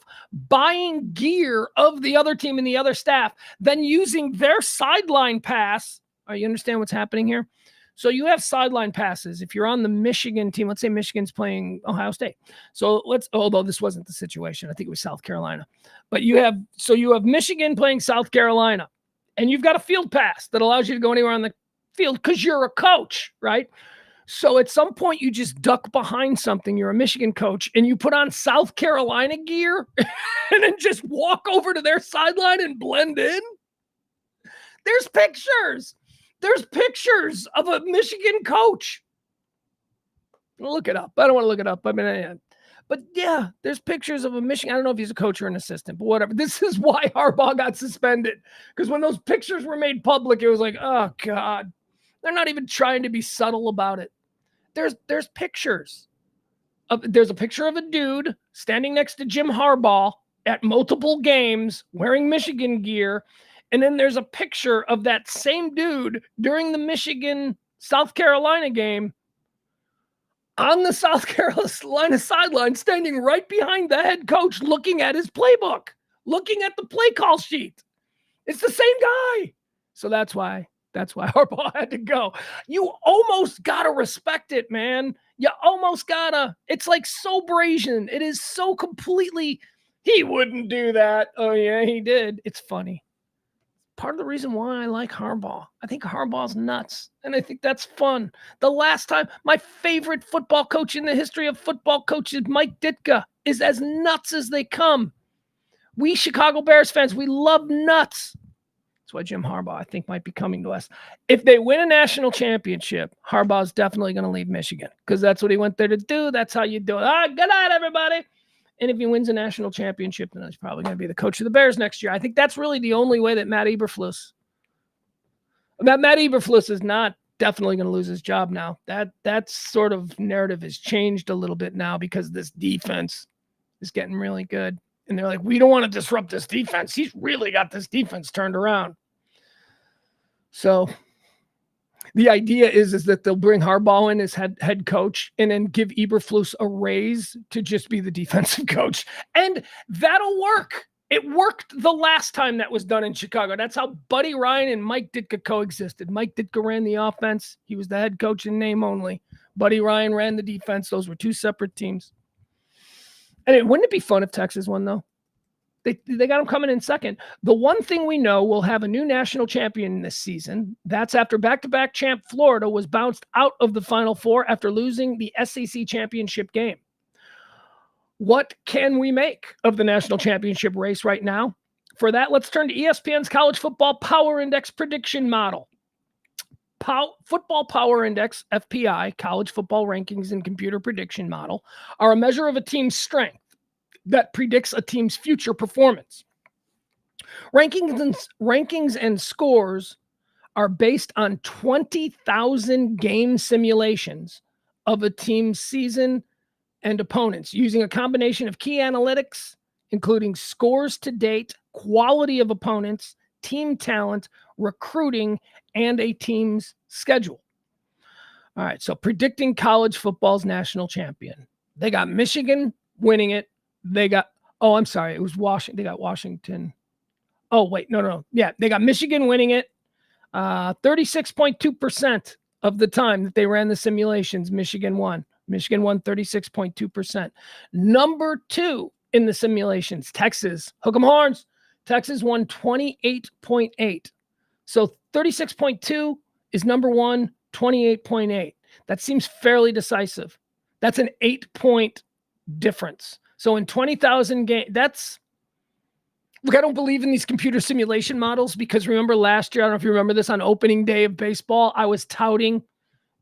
buying gear of the other team and the other staff, then using their sideline pass. You understand what's happening here? So you have sideline passes. If you're on the Michigan team, let's say Michigan's playing Ohio State. So although this wasn't the situation, I think it was South Carolina. But you have Michigan playing South Carolina, and you've got a field pass that allows you to go anywhere on the field because you're a coach, right? So at some point you just duck behind something. You're a Michigan coach and you put on South Carolina gear and then just walk over to their sideline and blend in. There's pictures of a Michigan coach. Look it up. I don't want to look it up. But yeah, there's pictures of a Michigan. I don't know if he's a coach or an assistant, but whatever. This is why Harbaugh got suspended, because when those pictures were made public, it was oh God. They're not even trying to be subtle about it. There's pictures. There's a picture of a dude standing next to Jim Harbaugh at multiple games wearing Michigan gear. And then there's a picture of that same dude during the Michigan-South Carolina game on the South Carolina sideline, standing right behind the head coach, looking at his playbook, looking at the play call sheet. It's the same guy. So that's why Harbaugh had to go. You almost got to respect it, man. You almost got to. It's so brazen. It is so completely, he wouldn't do that. Oh, yeah, he did. It's funny. Part of the reason why I like Harbaugh. I think Harbaugh's nuts, and I think that's fun. The last time, my favorite football coach in the history of football coaches, Mike Ditka. is as nuts as they come. We Chicago Bears fans, we love nuts. That's why Jim Harbaugh, I think, might be coming to us. If they win a national championship, Harbaugh's definitely going to leave Michigan because that's what he went there to do. That's how you do it. All right, good night, everybody. And if he wins a national championship, then he's probably going to be the coach of the Bears next year. I think that's really the only way that Matt Eberflus is not definitely going to lose his job now. That sort of narrative has changed a little bit now because this defense is getting really good. And they're like, we don't want to disrupt this defense. He's really got this defense turned around. So the idea is that they'll bring Harbaugh in as head coach and then give Eberflus a raise to just be the defensive coach. And that'll work. It worked the last time that was done in Chicago. That's how Buddy Ryan and Mike Ditka coexisted. Mike Ditka ran the offense. He was the head coach in name only. Buddy Ryan ran the defense. Those were two separate teams. And wouldn't it be fun if Texas won, though? They got them coming in second. The one thing we know, we'll have a new national champion this season. That's after back-to-back champ Florida was bounced out of the Final Four after losing the SEC championship game. What can we make of the national championship race right now? For that, let's turn to ESPN's College Football Power Index prediction model. Football Power Index, FPI, College Football Rankings and Computer Prediction Model, are a measure of a team's strength that predicts a team's future performance. Rankings and scores are based on 20,000 game simulations of a team's season and opponents using a combination of key analytics, including scores to date, quality of opponents, team talent, recruiting, and a team's schedule. All right, so predicting college football's national champion. They got Michigan winning it. They got, it was Washington. They got Washington. Oh, wait, no. Yeah, they got Michigan winning it. 36.2% of the time that they ran the simulations, Michigan won. Michigan won 36.2%. Number 2 in the simulations, Texas. Hook 'em horns. Texas won 28.8. So 36.2 is number 1, 28.8. That seems fairly decisive. That's an 8-point difference. So in 20,000 games, look, I don't believe in these computer simulation models because remember last year, I don't know if you remember this, on opening day of baseball, I was touting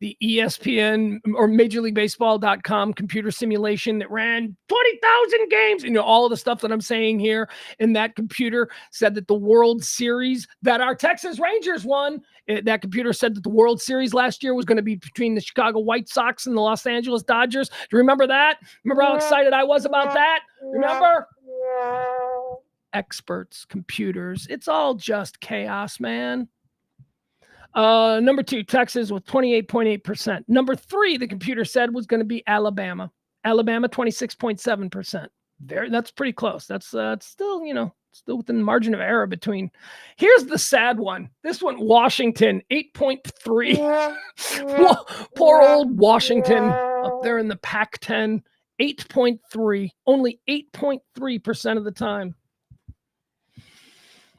the ESPN or MajorLeagueBaseball.com computer simulation that ran 20,000 games. You know, all of the stuff that I'm saying here. And that computer said that the World Series that our Texas Rangers won, that computer said that the World Series last year was going to be between the Chicago White Sox and the Los Angeles Dodgers. Do you remember that? Remember how excited I was about that? Remember? Experts, computers, it's all just chaos, man. Number 2, Texas with 28.8%. Number 3, the computer said was going to be Alabama. Alabama, 26.7%. That's pretty close. That's still, still within the margin of error between. Here's the sad one. This one, Washington, 8.3. Poor old Washington up there in the Pac-10, 8.3. Only 8.3% of the time.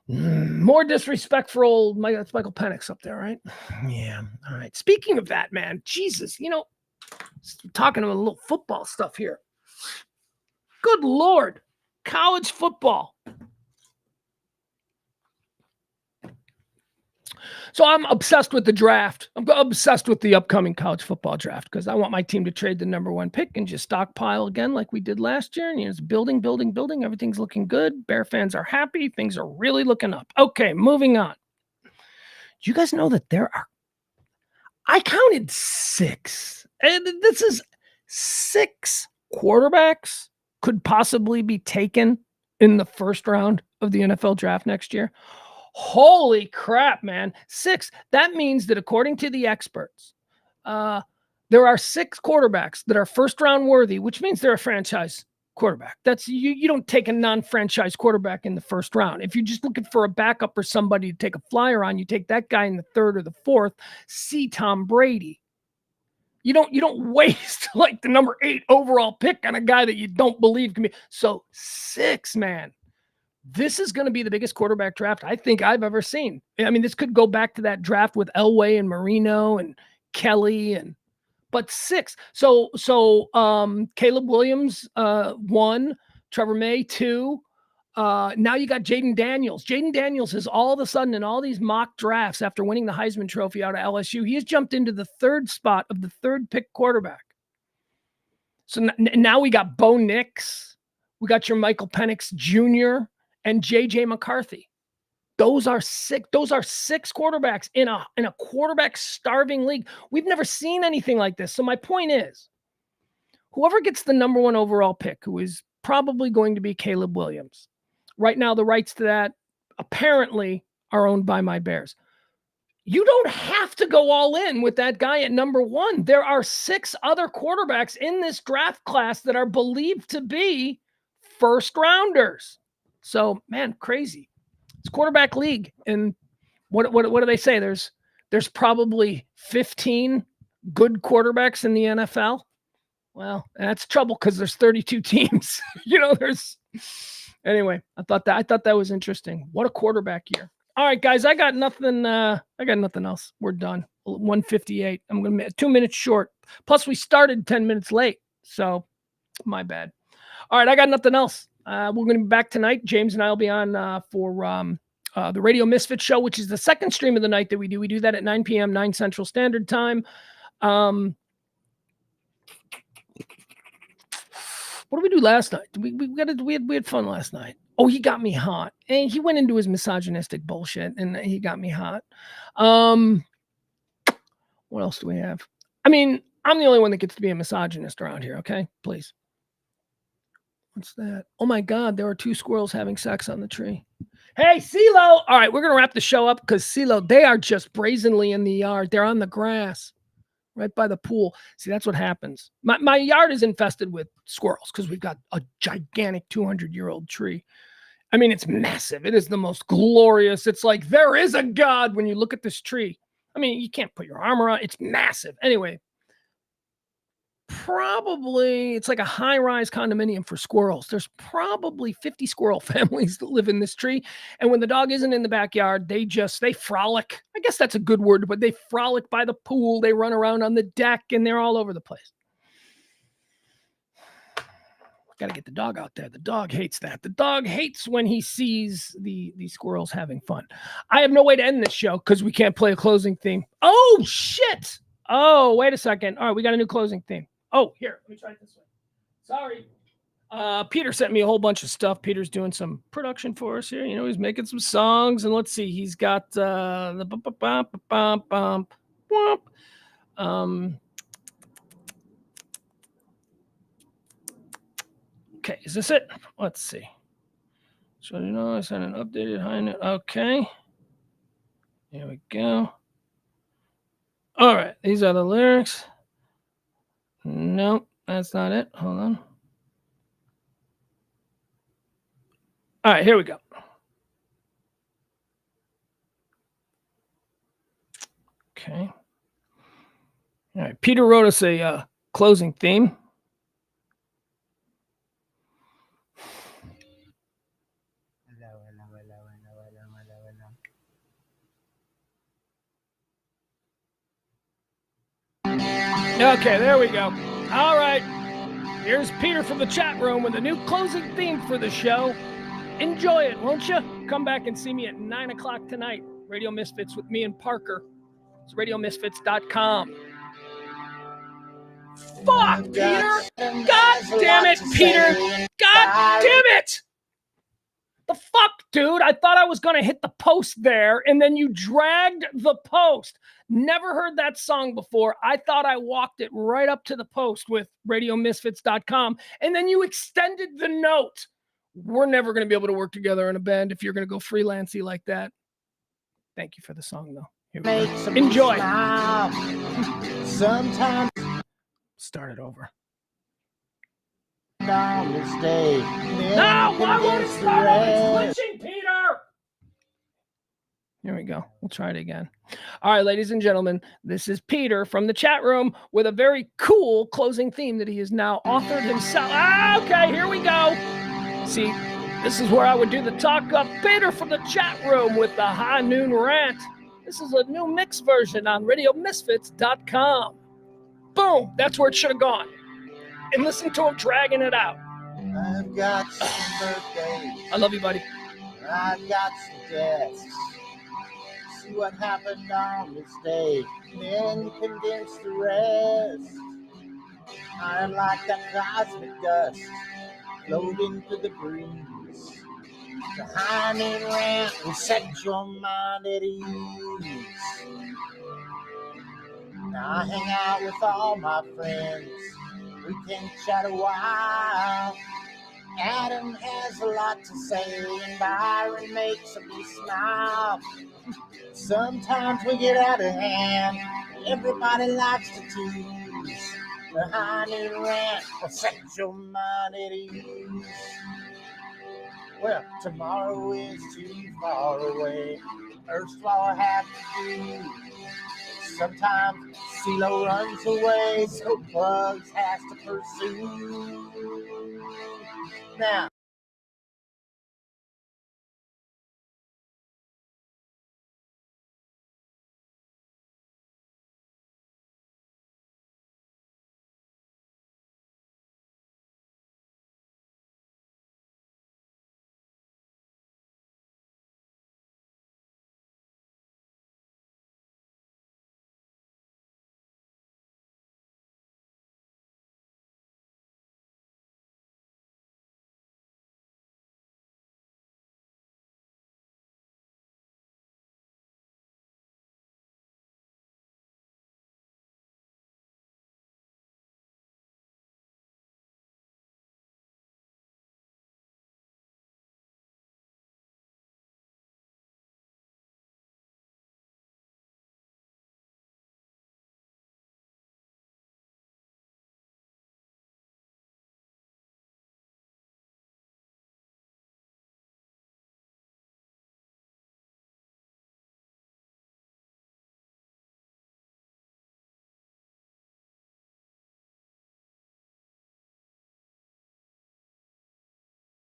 More disrespect for old Mike. That's Michael Penix up there, right? Yeah. All right. Speaking of that, man, Jesus, talking about a little football stuff here. Good Lord. College football. So I'm obsessed with the draft. I'm obsessed with the upcoming college football draft because I want my team to trade the number 1 pick and just stockpile again like we did last year. And it's building. Everything's looking good. Bear fans are happy. Things are really looking up. Okay, moving on. Do you guys know that I counted 6. And this is 6 quarterbacks could possibly be taken in the first round of the NFL draft next year. Holy crap, man. 6. That means that according to the experts, there are 6 quarterbacks that are first round worthy, which means they're a franchise quarterback. That's you don't take a non-franchise quarterback in the first round. If you're just looking for a backup or somebody to take a flyer on, you take that guy in the 3rd or the 4th. See Tom Brady. You don't waste like the number 8 overall pick on a guy that you don't believe can be. So 6, man. This is going to be the biggest quarterback draft I think I've ever seen. I mean, this could go back to that draft with Elway and Marino and Kelly and but 6. So Caleb Williams 1, Trevor May 2. Now you got Jaden Daniels. Jaden Daniels has all of a sudden in all these mock drafts after winning the Heisman Trophy out of LSU, he has jumped into the 3rd spot of the 3rd pick quarterback. So now we got Bo Nix, we got your Michael Penix Jr. and JJ McCarthy. Those are 6 quarterbacks in a quarterback starving league. We've never seen anything like this. So my point is, whoever gets the number 1 overall pick, who is probably going to be Caleb Williams. Right now, the rights to that apparently are owned by my Bears. You don't have to go all in with that guy at number 1. There are 6 other quarterbacks in this draft class that are believed to be first rounders. So, man, crazy. It's quarterback league. And what do they say? There's probably 15 good quarterbacks in the NFL. Well, that's trouble because there's 32 teams. Anyway, I thought that was interesting. What a quarterback year. All right, guys, I got nothing else. We're done. 1:58. I'm going to 2 minutes short. Plus we started 10 minutes late. So my bad. All right, I got nothing else. We're going to be back tonight. James and I will be on for the Radio Misfits show, which is the second stream of the night that we do. We do that at 9 p.m., 9 Central Standard Time. What did we do last night? We had fun last night. Oh, he got me hot. And he went into his misogynistic bullshit, and he got me hot. What else do we have? I mean, I'm the only one that gets to be a misogynist around here, okay? Please. What's that? Oh, my God. There are 2 squirrels having sex on the tree. Hey, CeeLo. All right, we're going to wrap the show up because CeeLo, they are just brazenly in the yard. They're on the grass. Right by the pool. See, that's what happens. My yard is infested with squirrels because we've got a gigantic 200-year-old tree. I mean, it's massive. It is the most glorious. It's like there is a God when you look at this tree. I mean, you can't put your arm around. It's massive. Anyway, probably it's like a high-rise condominium for squirrels. There's probably 50 squirrel families that live in this tree. And when the dog isn't in the backyard, they frolic. I guess that's a good word, but they frolic by the pool. They run around on the deck, and they're all over the place. Got to get the dog out there. The dog hates that. The dog hates when he sees the squirrels having fun. I have no way to end this show because we can't play a closing theme. Oh, shit. Oh, wait a second. All right, we got a new closing theme. Oh, here, let me try it this way. Sorry. Peter sent me a whole bunch of stuff. Peter's doing some production for us here. He's making some songs. And let's see, he's got the okay, is this it? Let's see. So I sent an updated high note. Okay. Here we go. All right, these are the lyrics. Nope, that's not it. Hold on. All right, here we go. Okay. All right, Peter wrote us a closing theme. Okay, there we go. All right. Here's Peter from the chat room with a new closing theme for the show. Enjoy it, won't you? Come back and see me at 9 o'clock tonight. Radio Misfits with me and Parker. It's radiomisfits.com. Fuck, Peter! God damn it, Peter! God damn it! The fuck, dude? I thought I was going to hit the post there, and then you dragged the post. Never heard that song before. I thought I walked it right up to the post with radiomisfits.com, and then you extended the note. We're never going to be able to work together in a band if you're going to go freelancy like that. Thank you for the song, though. Here we go. Enjoy. Sometimes start it over. No, why won't it start over? It's glitching, Peter! Here we go. We'll try it again. All right, ladies and gentlemen, this is Peter from the chat room with a very cool closing theme that he has now authored himself. Okay, here we go. See, this is where I would do the talk up. Peter from the chat room with the High Noon Rant. This is a new mix version on radiomisfits.com. Boom. That's where it should have gone. And listen to him dragging it out. I've got some birthdays. I love you, buddy. I've got some deaths. See what happened on this day, then condense the rest. I'm like that cosmic dust floating through the breeze. Behind in Rant and set your mind at ease. Now I hang out with all my friends. We can chat a while. Adam has a lot to say, and Byron makes me smile. Sometimes we get out of hand. Everybody likes to tease. Behind in Rant will set your mind at ease. Well, tomorrow is too far away. Erstwhile have to do. Sometimes CeeLo runs away, so Pugs has to pursue. Now,